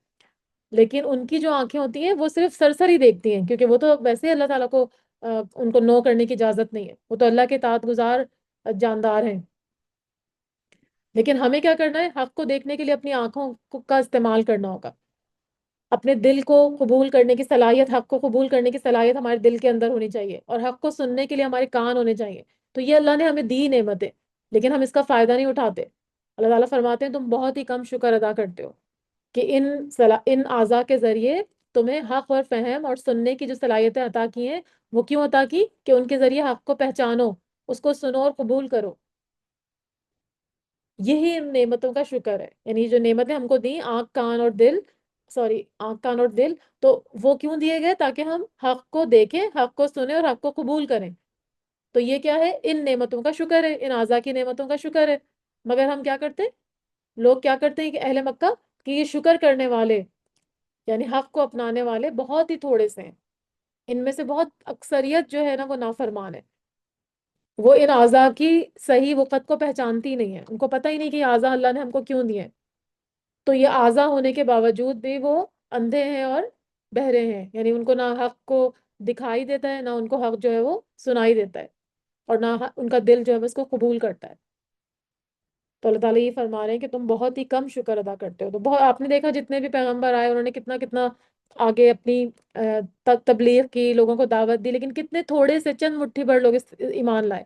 S1: لیکن ان کی جو آنکھیں ہوتی ہیں وہ صرف سرسری دیکھتی ہیں، کیونکہ وہ تو ویسے ہی اللہ تعالیٰ کو ان کو نو کرنے کی اجازت نہیں ہے، وہ تو اللہ کے اطاعت گزار جاندار ہیں. لیکن ہمیں کیا کرنا ہے؟ حق کو دیکھنے کے لیے اپنی آنکھوں کا استعمال کرنا ہوگا. اپنے دل کو قبول کرنے کی صلاحیت، حق کو قبول کرنے کی صلاحیت ہمارے دل کے اندر ہونی چاہیے، اور حق کو سننے کے لیے ہمارے کان ہونے چاہیے. تو یہ اللہ نے ہمیں دی نعمتیں، لیکن ہم اس کا فائدہ نہیں اٹھاتے. اللہ تعالیٰ فرماتے ہیں تم بہت ہی کم شکر ادا کرتے ہو کہ ان اعضاء کے ذریعے تمہیں حق اور فہم اور سننے کی جو صلاحیتیں عطا کی ہیں، وہ کیوں عطا کی؟ کہ ان کے ذریعے حق کو پہچانو، اس کو سنو اور قبول کرو. یہی ان نعمتوں کا شکر ہے. یعنی جو نعمتیں ہم کو دیں، آنکھ کان اور دل، آنکھ کان اور دل، تو وہ کیوں دیے گئے؟ تاکہ ہم حق کو دیکھیں، حق کو سنیں اور حق کو قبول کریں. تو یہ کیا ہے؟ ان نعمتوں کا شکر ہے، ان اعضاء کی نعمتوں کا شکر ہے. مگر ہم کیا کرتے ہیں؟ لوگ کیا کرتے ہیں کہ اہل مکہ، کہ یہ شکر کرنے والے، یعنی حق کو اپنانے والے بہت ہی تھوڑے سے ہیں. ان میں سے بہت اکثریت جو ہے نا وہ نافرمان ہے. وہ ان اعضاء کی صحیح وقت کو پہچانتی ہی نہیں ہے، ان کو پتہ ہی نہیں کہ یہ اعضاء اللہ نے ہم کو کیوں دیے ہیں. تو یہ اعضاء ہونے کے باوجود بھی وہ اندھے ہیں اور بہرے ہیں. یعنی ان کو نہ حق کو دکھائی دیتا ہے، نہ ان کو حق جو ہے وہ سنائی دیتا ہے، اور نہ ان کا دل جو ہے اس کو قبول کرتا ہے. تو اللہ تعالیٰ یہ فرما رہے ہیں کہ تم بہت ہی کم شکر ادا کرتے ہو. تو بہت آپ نے دیکھا جتنے بھی پیغمبر آئے انہوں نے کتنا کتنا آگے اپنی تبلیغ کی، لوگوں کو دعوت دی، لیکن کتنے تھوڑے سے چند مٹھی بھر لوگ ایمان لائے.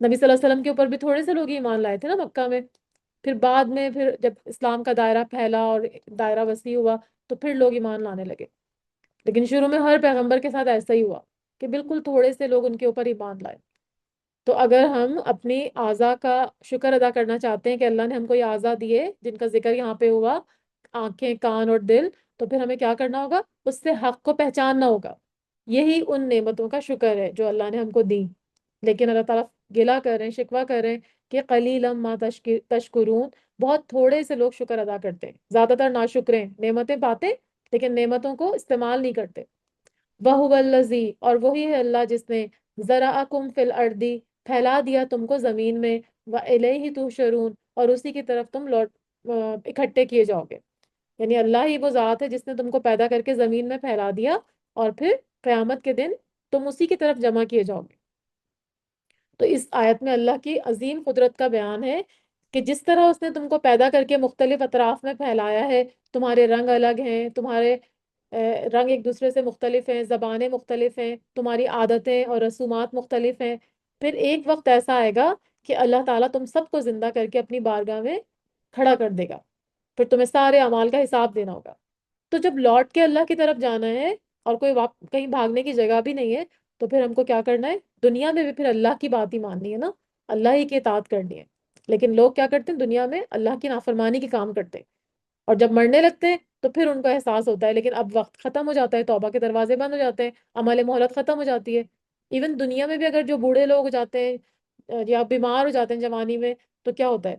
S1: نبی صلی اللہ علیہ وسلم کے اوپر بھی تھوڑے سے لوگ ایمان لائے تھے نا مکہ میں. پھر بعد میں پھر جب اسلام کا دائرہ پھیلا اور دائرہ وسیع ہوا تو پھر لوگ ایمان لانے لگے. لیکن شروع میں ہر پیغمبر کے ساتھ ایسا ہی ہوا کہ بالکل تھوڑے سے لوگ ان کے اوپر ایمان لائے. تو اگر ہم اپنی اعضاء کا شکر ادا کرنا چاہتے ہیں کہ اللہ نے ہم کو یہ اعضاء دیے جن کا ذکر یہاں پہ ہوا، آنکھیں، کان اور دل، تو پھر ہمیں کیا کرنا ہوگا؟ اس سے حق کو پہچاننا ہوگا. یہی ان نعمتوں کا شکر ہے جو اللہ نے ہم کو دی. لیکن اللہ تعالیٰ گلا کر رہے ہیں، شکوہ کر رہے ہیں کہ قلیلا ما تشکرون، بہت تھوڑے سے لوگ شکر ادا کرتے ہیں. زیادہ تر ناشکریں، نعمتیں پاتے لیکن نعمتوں کو استعمال نہیں کرتے. وَهُوَ الَّذِي، اور وہی ہے اللہ جس نے ذَرَأَكُمْ فِي الْأَرْضِ، پھیلا دیا تم کو زمین میں، وَإِلَيْهِ تُحْشَرُونَ، اور اسی کی طرف تم اکٹھے کیے جاؤ گے. یعنی اللہ ہی وہ ذات ہے جس نے تم کو پیدا کر کے زمین میں پھیلا دیا، اور پھر قیامت کے دن تم اسی کی طرف جمع کیے جاؤ گے. تو اس آیت میں اللہ کی عظیم قدرت کا بیان ہے کہ جس طرح اس نے تم کو پیدا کر کے مختلف اطراف میں پھیلایا ہے. تمہارے رنگ الگ ہیں، تمہارے رنگ ایک دوسرے سے مختلف ہیں، زبانیں مختلف ہیں، تمہاری عادتیں اور رسومات مختلف ہیں. پھر ایک وقت ایسا آئے گا کہ اللہ تعالیٰ تم سب کو زندہ کر کے اپنی بارگاہ میں کھڑا کر دے گا. پھر تمہیں سارے اعمال کا حساب دینا ہوگا. تو جب لوٹ کے اللہ کی طرف جانا ہے اور کوئی کہیں بھاگنے کی جگہ بھی نہیں ہے، تو پھر ہم کو کیا کرنا ہے؟ دنیا میں بھی پھر اللہ کی بات ہی ماننی ہے نا، اللہ ہی کی اطاعت کرنی ہے. لیکن لوگ کیا کرتے ہیں؟ دنیا میں اللہ کی نافرمانی کے کام کرتے ہیں، اور جب مرنے لگتے ہیں تو پھر ان کو احساس ہوتا ہے. لیکن اب وقت ختم ہو جاتا ہے، توبہ کے دروازے بند ہو جاتے ہیں، عمل مہلت ختم ہو جاتی ہے. ایون دنیا میں بھی اگر جو بوڑھے لوگ ہو جاتے ہیں یا بیمار ہو جاتے ہیں جوانی میں، تو کیا ہوتا ہے؟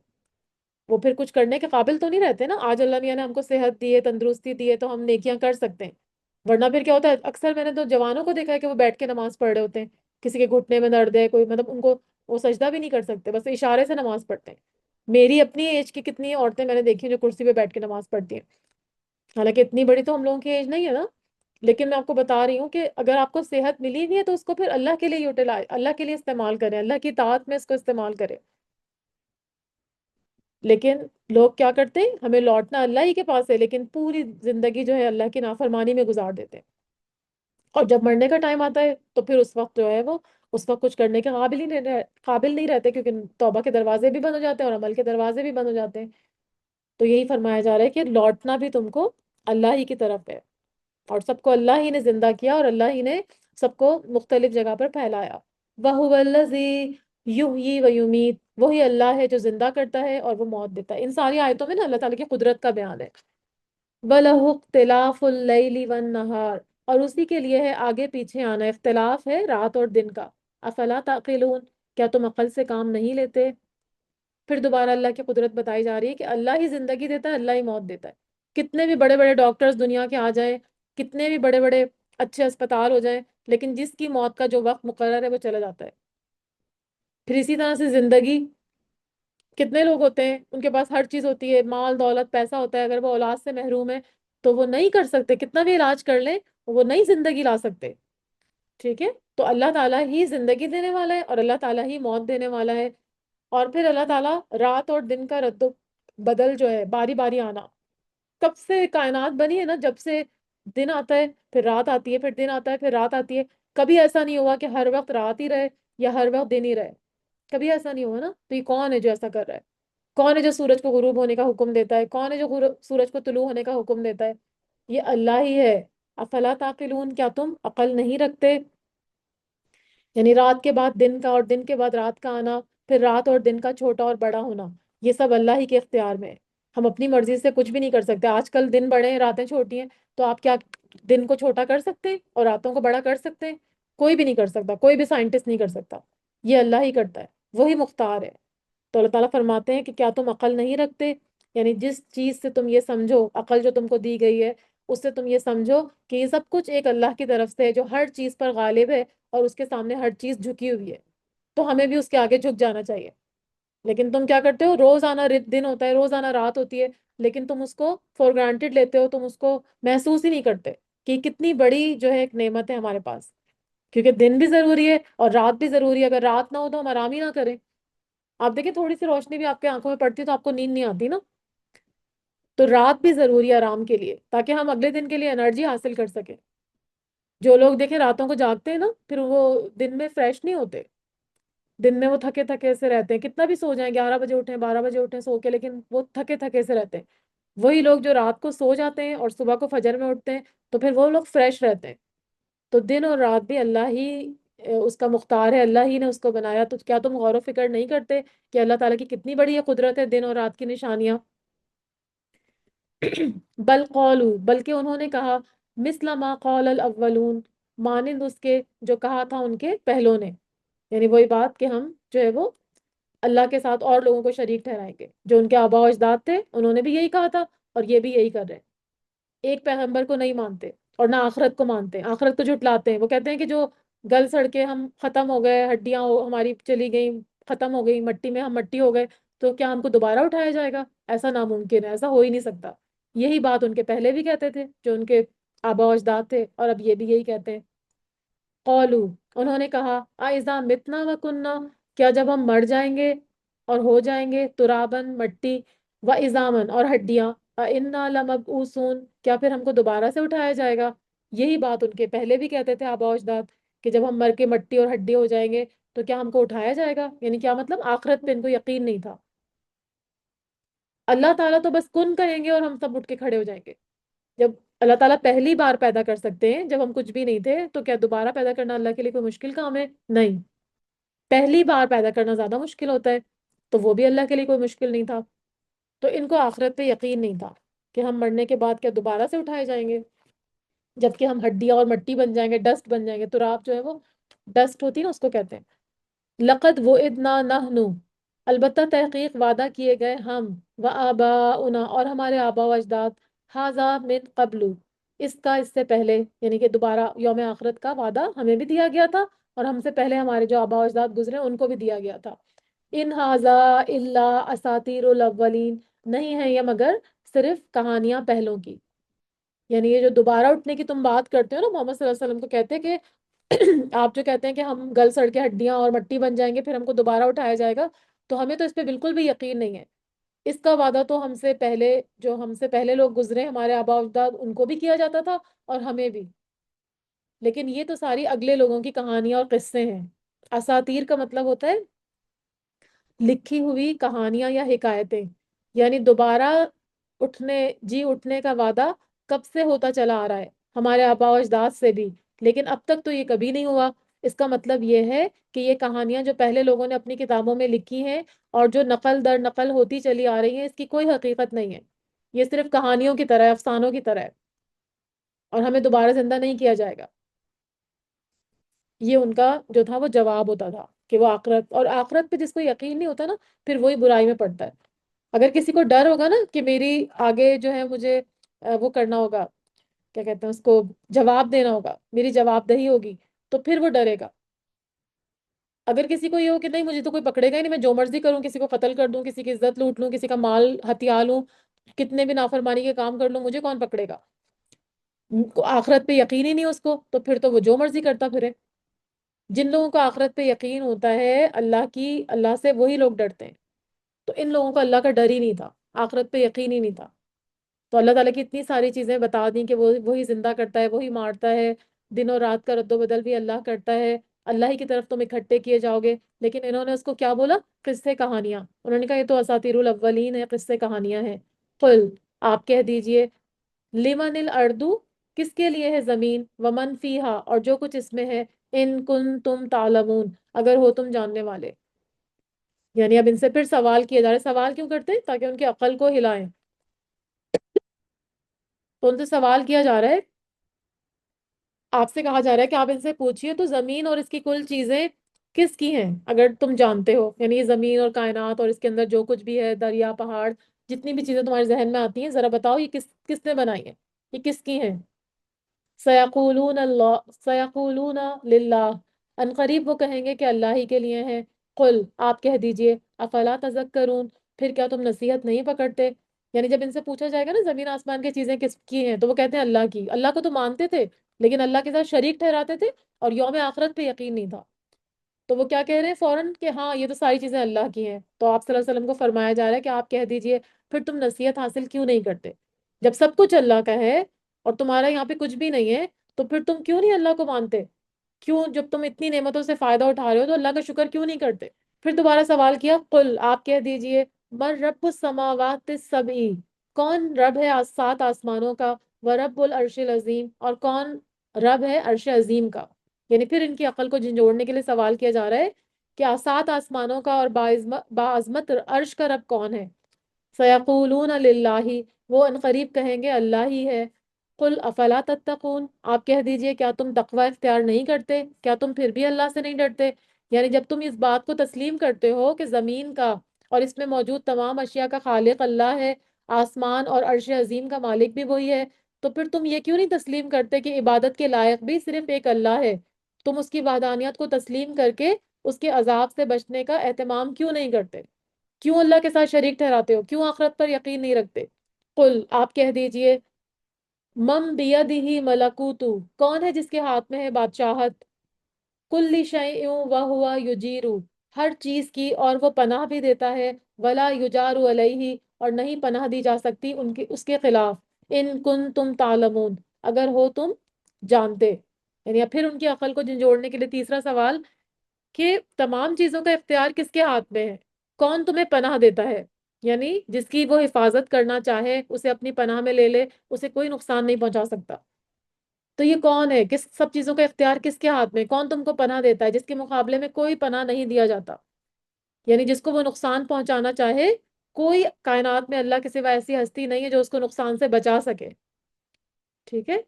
S1: وہ پھر کچھ کرنے کے قابل تو نہیں رہتے نا. آج اللہ میاں نے ہم کو صحت دی ہے، تندرستی دی ہے، تو ہم نیکیاں کر سکتے ہیں. ورنہ پھر کیا ہوتا ہے؟ اکثر میں نے تو جوانوں کو دیکھا ہے کہ وہ بیٹھ کے نماز پڑھ رہے ہوتے ہیں. کسی کے گھٹنے میں درد ہے، کوئی مطلب ان کو وہ سجدہ بھی نہیں کر سکتے، بس اشارے سے نماز پڑھتے ہیں. میری اپنی ایج کی کتنی عورتیں میں نے دیکھی جو کرسی پہ بیٹھ کے نماز پڑھتی ہیں. حالانکہ اتنی بڑی تو ہم لوگوں کی ایج نہیں ہے نا. لیکن میں آپ کو بتا رہی ہوں کہ اگر آپ کو صحت ملی ہوئی ہے تو اس کو پھر اللہ کے لیے یوٹیلائز، اللہ کے لیے استعمال کریں، اللہ کی اطاعت میں اس کو استعمال کریں. لیکن لوگ کیا کرتے ہیں؟ ہمیں لوٹنا اللہ ہی کے پاس ہے، لیکن پوری زندگی جو ہے اللہ کی نافرمانی میں گزار دیتے ہیں. اور جب مرنے کا ٹائم آتا ہے تو پھر اس وقت جو ہے وہ اس وقت کچھ کرنے کے قابل نہیں رہتے، کیونکہ توبہ کے دروازے بھی بند ہو جاتے ہیں اور عمل کے دروازے بھی بند ہو جاتے ہیں. تو یہی فرمایا جا رہا ہے کہ لوٹنا بھی تم کو اللہ ہی کی طرف ہے، اور سب کو اللہ ہی نے زندہ کیا اور اللہ ہی نے سب کو مختلف جگہ پر پھیلایا. وَهُوَ الَّذِي يُحْيِي وَيُمِيتُ، وہی اللہ ہے جو زندہ کرتا ہے اور وہ موت دیتا ہے. ان ساری آیتوں میں نا اللہ تعالیٰ کی قدرت کا بیان ہے. وَلَهُ اخْتِلَافُ اللَّيْلِ وَالنَّهَارِ، اور اسی کے لیے ہے آگے پیچھے آنا، اختلاف ہے رات اور دن کا. افلا تعقلون، کیا تم عقل سے کام نہیں لیتے؟ پھر دوبارہ اللہ کی قدرت بتائی جا رہی ہے کہ اللہ ہی زندگی دیتا ہے، اللہ ہی موت دیتا ہے. کتنے بھی بڑے بڑے ڈاکٹرز دنیا کے آ جائیں، کتنے بھی بڑے بڑے اچھے اسپتال ہو جائیں، لیکن جس کی موت کا جو وقت مقرر ہے وہ چلا جاتا ہے. پھر اسی طرح سے زندگی، کتنے لوگ ہوتے ہیں ان کے پاس ہر چیز ہوتی ہے، مال دولت پیسہ ہوتا ہے، اگر وہ اولاد سے محروم ہے تو وہ نہیں کر سکتے، کتنا بھی علاج کر لیں وہ نئی زندگی لا سکتے. ٹھیک ہے، تو اللہ تعالیٰ ہی زندگی دینے والا ہے اور اللہ تعالیٰ ہی موت دینے والا ہے. اور پھر اللہ تعالیٰ رات اور دن کا رد و بدل جو ہے، باری باری آنا، کب سے کائنات بنی ہے نا، جب سے دن آتا ہے پھر رات آتی ہے، پھر دن آتا ہے پھر رات آتی ہے. کبھی ایسا نہیں ہوا کہ ہر وقت رات ہی رہے یا ہر وقت دن ہی رہے. کبھی ایسا نہیں ہوا نا. تو یہ کون ہے جو ایسا کر رہا ہے؟ کون ہے جو سورج کو غروب ہونے کا حکم دیتا ہے؟ کون ہے جو سورج کو طلوع ہونے کا حکم دیتا ہے؟ یہ اللہ ہی ہے. افلا تعقلون، کیا تم عقل نہیں رکھتے؟ یعنی رات کے بعد دن کا اور دن کے بعد رات کا آنا، پھر رات اور دن کا چھوٹا اور بڑا ہونا، یہ سب اللہ ہی کے اختیار میں ہے. ہم اپنی مرضی سے کچھ بھی نہیں کر سکتے. آج کل دن بڑے ہیں راتیں چھوٹی ہیں، تو آپ کیا دن کو چھوٹا کر سکتے ہیں اور راتوں کو بڑا کر سکتے ہیں؟ کوئی بھی نہیں کر سکتا، کوئی بھی سائنٹسٹ نہیں کر سکتا. یہ اللہ ہی کرتا ہے، وہی مختار ہے. تو اللہ تعالیٰ فرماتے ہیں کہ کیا تم عقل نہیں رکھتے؟ یعنی جس چیز سے تم یہ سمجھو، عقل جو تم کو دی گئی ہے، اس سے تم یہ سمجھو کہ یہ سب کچھ ایک اللہ کی طرف سے ہے جو ہر چیز پر غالب ہے اور اس کے سامنے ہر چیز جھکی ہوئی ہے. تو ہمیں بھی اس کے آگے جھک جانا چاہیے. لیکن تم کیا کرتے ہو؟ روزانہ دن ہوتا ہے، روزانہ رات ہوتی ہے، لیکن تم اس کو فور گرانٹیڈ لیتے ہو، تم اس کو محسوس ہی نہیں کرتے کہ کتنی بڑی جو ہے ایک نعمت ہے ہمارے پاس. کیونکہ دن بھی ضروری ہے اور رات بھی ضروری ہے. اگر رات نہ ہو تو ہم آرام ہی نہ کریں. آپ دیکھیں تھوڑی سی روشنی بھی آپ کے آنکھوں میں پڑتی ہے تو آپ کو نیند نہیں آتی نا. تو رات بھی ضروری ہے آرام کے لیے، تاکہ ہم اگلے دن کے لیے انرجی حاصل کر سکیں. جو لوگ دیکھیں راتوں کو جاگتے ہیں نا، پھر وہ دن میں فریش نہیں ہوتے. دن میں وہ تھکے تھکے سے رہتے ہیں، کتنا بھی سو جائیں، 11 بجے اٹھیں 12 بجے اٹھیں سو کے، لیکن وہ تھکے تھکے سے رہتے ہیں. وہی لوگ جو رات کو سو جاتے ہیں اور صبح کو فجر میں اٹھتے ہیں تو پھر وہ لوگ فریش رہتے ہیں. تو دن اور رات بھی اللہ ہی اس کا مختار ہے، اللہ ہی نے اس کو بنایا. تو کیا تم غور و فکر نہیں کرتے کہ اللہ تعالیٰ کی کتنی بڑی یہ قدرت ہے، دن اور رات کی نشانیاں؟ بل قولو، بلکہ انہوں نے کہا، مثل ما قول الاولون، مانند اس کے جو کہا تھا ان کے پہلوں نے. یعنی وہی بات کہ ہم جو ہے وہ اللہ کے ساتھ اور لوگوں کو شریک ٹھہرائیں گے. جو ان کے آبا و اجداد تھے انہوں نے بھی یہی کہا تھا اور یہ بھی یہی کر رہے ہیں. ایک پیغمبر کو نہیں مانتے اور نہ آخرت کو مانتے ہیں، آخرت کو جھٹلاتے ہیں. وہ کہتے ہیں کہ جو گل سڑ کے ہم ختم ہو گئے، ہڈیاں ہماری چلی گئیں، ختم ہو گئی، مٹی میں ہم مٹی ہو گئے، تو کیا ہم کو دوبارہ اٹھایا جائے گا؟ ایسا ناممکن ہے، ایسا ہو ہی نہیں سکتا. یہی بات ان کے پہلے بھی کہتے تھے جو ان کے آبا و اجداد تھے، اور اب یہ بھی یہی کہتے ہیں. قولو، انہوں نے کہا، اذا متنا و کننا، کیا جب ہم مر جائیں گے اور ہو جائیں گے ترابن مٹی، و ازامن اور ہڈیاں، انا لمبعوثون، کیا پھر ہم کو دوبارہ سے اٹھایا جائے گا؟ یہی بات ان کے پہلے بھی کہتے تھے آبا و اجداد کہ جب ہم مر کے مٹی اور ہڈی ہو جائیں گے تو کیا ہم کو اٹھایا جائے گا؟ یعنی کیا مطلب؟ آخرت پہ ان کو یقین نہیں تھا. اللہ تعالیٰ تو بس کن کہیں گے اور ہم سب اٹھ کے کھڑے ہو جائیں گے. جب اللہ تعالیٰ پہلی بار پیدا کر سکتے ہیں جب ہم کچھ بھی نہیں تھے، تو کیا دوبارہ پیدا کرنا اللہ کے لیے کوئی مشکل کام ہے؟ نہیں. پہلی بار پیدا کرنا زیادہ مشکل ہوتا ہے، تو وہ بھی اللہ کے لیے کوئی مشکل نہیں تھا. تو ان کو آخرت پہ یقین نہیں تھا کہ ہم مرنے کے بعد کیا دوبارہ سے اٹھائے جائیں گے، جبکہ ہم ہڈیاں اور مٹی بن جائیں گے، ڈسٹ بن جائیں گے. تراب جو ہے وہ ڈسٹ ہوتی ہے نا، اس کو کہتے ہیں. لقد وعدنا نحن، البتہ تحقیق وعدہ کیے گئے ہم، و آباؤنا اور ہمارے آبا و اجداد، ھذا من قبل، اس سے پہلے، یعنی کہ دوبارہ یوم آخرت کا وعدہ ہمیں بھی دیا گیا تھا اور ہم سے پہلے ہمارے جو آبا و اجداد گزرے ان کو بھی دیا گیا تھا. ان ھذا الا اساطیر الاولین، نہیں ہے یہ مگر صرف کہانیاں پہلوں کی. یعنی یہ جو دوبارہ اٹھنے کی تم بات کرتے ہو نا، محمد صلی اللہ علیہ وسلم کو کہتے ہیں کہ آپ جو کہتے ہیں کہ ہم گل سڑ کے ہڈیاں اور مٹی بن جائیں گے پھر ہم کو دوبارہ اٹھایا جائے گا، تو ہمیں تو اس پہ بالکل بھی یقین نہیں ہے. اس کا وعدہ تو ہم سے پہلے، جو ہم سے پہلے لوگ گزرے ہمارے آبا و اجداد، ان کو بھی کیا جاتا تھا اور ہمیں بھی. لیکن یہ تو ساری اگلے لوگوں کی کہانیاں اور قصے ہیں. اساطیر کا مطلب ہوتا ہے لکھی ہوئی کہانیاں یا حکایتیں. یعنی دوبارہ اٹھنے کا وعدہ کب سے ہوتا چلا آ رہا ہے ہمارے آبا و اجداد سے بھی، لیکن اب تک تو یہ کبھی نہیں ہوا. اس کا مطلب یہ ہے کہ یہ کہانیاں جو پہلے لوگوں نے اپنی کتابوں میں لکھی ہیں اور جو نقل در نقل ہوتی چلی آ رہی ہیں، اس کی کوئی حقیقت نہیں ہے. یہ صرف کہانیوں کی طرح ہے، افسانوں کی طرح ہے، اور ہمیں دوبارہ زندہ نہیں کیا جائے گا. یہ ان کا جو تھا وہ جواب ہوتا تھا. کہ وہ آخرت، اور آخرت پہ جس کو یقین نہیں ہوتا نا، پھر وہی برائی میں پڑتا ہے۔ اگر کسی کو ڈر ہوگا نا کہ میری آگے جو ہے مجھے وہ کرنا ہوگا، کیا کہتے ہیں اس کو، جواب دینا ہوگا، میری جواب دہی ہوگی، تو پھر وہ ڈرے گا۔ اگر کسی کو یہ ہو کہ نہیں مجھے تو کوئی پکڑے گا ہی نہیں، میں جو مرضی کروں، کسی کو قتل کر دوں، کسی کی عزت لوٹ لوں، کسی کا مال ہتھیا لوں، کتنے بھی نافرمانی کے کام کر لوں، مجھے کون پکڑے گا، آخرت پہ یقین ہی نہیں اس کو، تو پھر تو وہ جو مرضی کرتا پھرے۔ جن لوگوں کو آخرت پہ یقین ہوتا ہے اللہ سے، وہی لوگ ڈرتے ہیں۔ تو ان لوگوں کو اللہ کا ڈر ہی نہیں تھا، آخرت پہ یقین ہی نہیں تھا۔ تو اللہ تعالیٰ کی اتنی ساری چیزیں بتا دیں کہ وہی زندہ کرتا ہے، وہی مارتا ہے، دن اور رات کا رد و بدل بھی اللہ کرتا ہے، اللہ ہی کی طرف تم اکٹھے کیے جاؤ گے۔ لیکن انہوں نے اس کو کیا بولا؟ قصے کہانیاں۔ انہوں نے کہا یہ تو اساطیر الاولین ہے، قصے کہانیاں ہیں۔ قل، آپ کہہ دیجئے، لمن الاردو، کس کے لیے ہے زمین، ومن فیہا، اور جو کچھ اس میں ہے، ان کن تم تعلمون، اگر ہو تم جاننے والے۔ یعنی اب ان سے پھر سوال کیے جا رہے، سوال کیوں کرتے ہیں؟ تاکہ ان کی عقل کو ہلائیں۔ تو ان سے سوال کیا جا رہا ہے، آپ سے کہا جا رہا ہے کہ آپ ان سے پوچھئے تو زمین اور اس کی کل چیزیں کس کی ہیں اگر تم جانتے ہو، یعنی یہ زمین اور کائنات اور اس کے اندر جو کچھ بھی ہے، دریا، پہاڑ، جتنی بھی چیزیں تمہارے ذہن میں آتی ہیں، ذرا بتاؤ یہ کس نے بنائی ہیں، یہ کس کی ہیں؟ سیقولون اللہ، سیقولون للہ، ان قریب وہ کہیں گے کہ اللہ ہی کے لیے ہیں۔ قل، آپ کہہ دیجئے، افلا تذکرون، پھر کیا تم نصیحت نہیں پکڑتے؟ یعنی جب ان سے پوچھا جائے گا نا زمین آسمان کی چیزیں کس کی ہیں، تو وہ کہتے ہیں اللہ کی۔ اللہ کو تو مانتے تھے، لیکن اللہ کے ساتھ شریک ٹھہراتے تھے، اور یوم آخرت پہ یقین نہیں تھا۔ تو وہ کیا کہہ رہے ہیں فوراً کہ ہاں یہ تو ساری چیزیں اللہ کی ہیں۔ تو آپ صلی اللہ علیہ وسلم کو فرمایا جا رہا ہے کہ آپ کہہ دیجئے، پھر تم نصیحت حاصل کیوں نہیں کرتے؟ جب سب کچھ اللہ کا ہے اور تمہارا یہاں پہ کچھ بھی نہیں ہے، تو پھر تم کیوں نہیں اللہ کو مانتے؟ کیوں جب تم اتنی نعمتوں سے فائدہ اٹھا رہے ہو تو اللہ کا شکر کیوں نہیں کرتے؟ پھر دوبارہ سوال کیا، قل، آپ کہہ دیجئے، من رب السماوات السبع، کون رب ہے 7 آسمانوں کا، ورب العرش العظیم، اور کون رب ہے عرش عظیم کا؟ یعنی پھر ان کی عقل کو جھنجھوڑنے کے لیے سوال کیا جا رہا ہے کہ 7 آسمانوں کا اور باعظمت عرش کا رب کون ہے؟ سیقولون للہ، وہ ان قریب کہیں گے اللہ ہی ہے۔ قل افلا تتقون، آپ کہہ دیجئے کیا تم تقوی اختیار نہیں کرتے؟ کیا تم پھر بھی اللہ سے نہیں ڈرتے؟ یعنی جب تم اس بات کو تسلیم کرتے ہو کہ زمین کا اور اس میں موجود تمام اشیاء کا خالق اللہ ہے، آسمان اور عرش عظیم کا مالک بھی وہی ہے، تو پھر تم یہ کیوں نہیں تسلیم کرتے کہ عبادت کے لائق بھی صرف ایک اللہ ہے؟ تم اس کی وحدانیت کو تسلیم کر کے اس کے عذاب سے بچنے کا اہتمام کیوں نہیں کرتے؟ کیوں اللہ کے ساتھ شریک ٹھہراتے ہو؟ کیوں آخرت پر یقین نہیں رکھتے؟ قل، آپ کہہ دیجئے، مم بیدہ ملکوتو، کون ہے جس کے ہاتھ میں ہے بادشاہت، کل شیء وہو یجیرو، ہر چیز کی، اور وہ پناہ بھی دیتا ہے، ولا یجار علیہ، اور نہیں پناہ دی جا سکتی اس کے خلاف، ان کن تم تعلمون، اگر ہو تم جانتے۔ یعنی اب پھر ان کی عقل کو جھنجھوڑنے کے لیے تیسرا سوال کہ تمام چیزوں کا اختیار کس کے ہاتھ میں ہے؟ کون تمہیں پناہ دیتا ہے؟ یعنی جس کی وہ حفاظت کرنا چاہے اسے اپنی پناہ میں لے لے، اسے کوئی نقصان نہیں پہنچا سکتا۔ تو یہ کون ہے؟ کس سب چیزوں کا اختیار کس کے ہاتھ میں؟ کون تم کو پناہ دیتا ہے جس کے مقابلے میں کوئی پناہ نہیں دیا جاتا؟ یعنی جس کو وہ نقصان پہنچانا چاہے، کوئی کائنات میں اللہ کے سوا ایسی ہستی نہیں ہے جو اس کو نقصان سے بچا سکے۔ ٹھیک ہے؟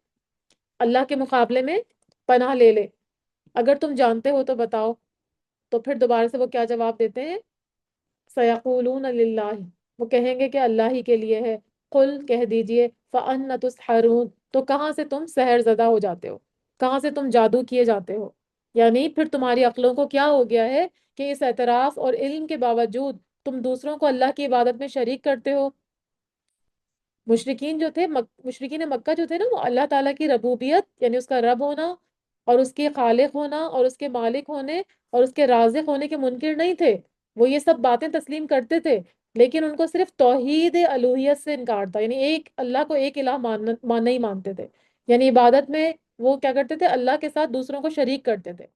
S1: اللہ کے مقابلے میں پناہ لے لے۔ اگر تم جانتے ہو تو بتاؤ۔ تو پھر دوبارہ سے وہ کیا جواب دیتے ہیں؟ سیقولون للہ، وہ کہیں گے کہ اللہ ہی کے لیے ہے۔ قل، کہہ دیجئے، فَأَنَّ تُسْحَرُونَ، تو کہاں سے تم سحر زدہ ہو جاتے ہو؟ کہاں سے تم جادو کیے جاتے ہو؟ یعنی پھر تمہاری عقلوں کو کیا ہو گیا ہے کہ اس اعتراف اور علم کے باوجود تم دوسروں کو اللہ کی عبادت میں شریک کرتے ہو؟ مشرکین جو تھے، مشرکین مکہ جو تھے نا، وہ اللہ تعالیٰ کی ربوبیت، یعنی اس کا رب ہونا اور اس کے خالق ہونا اور اس کے مالک ہونے اور اس کے رازق ہونے کے منکر نہیں تھے۔ وہ یہ سب باتیں تسلیم کرتے تھے، لیکن ان کو صرف توحید الوہیت سے انکار تھا، یعنی ایک اللہ کو ایک الہ نہیں مانتے تھے۔ یعنی عبادت میں وہ کیا کرتے تھے؟ اللہ کے ساتھ دوسروں کو شریک کرتے تھے۔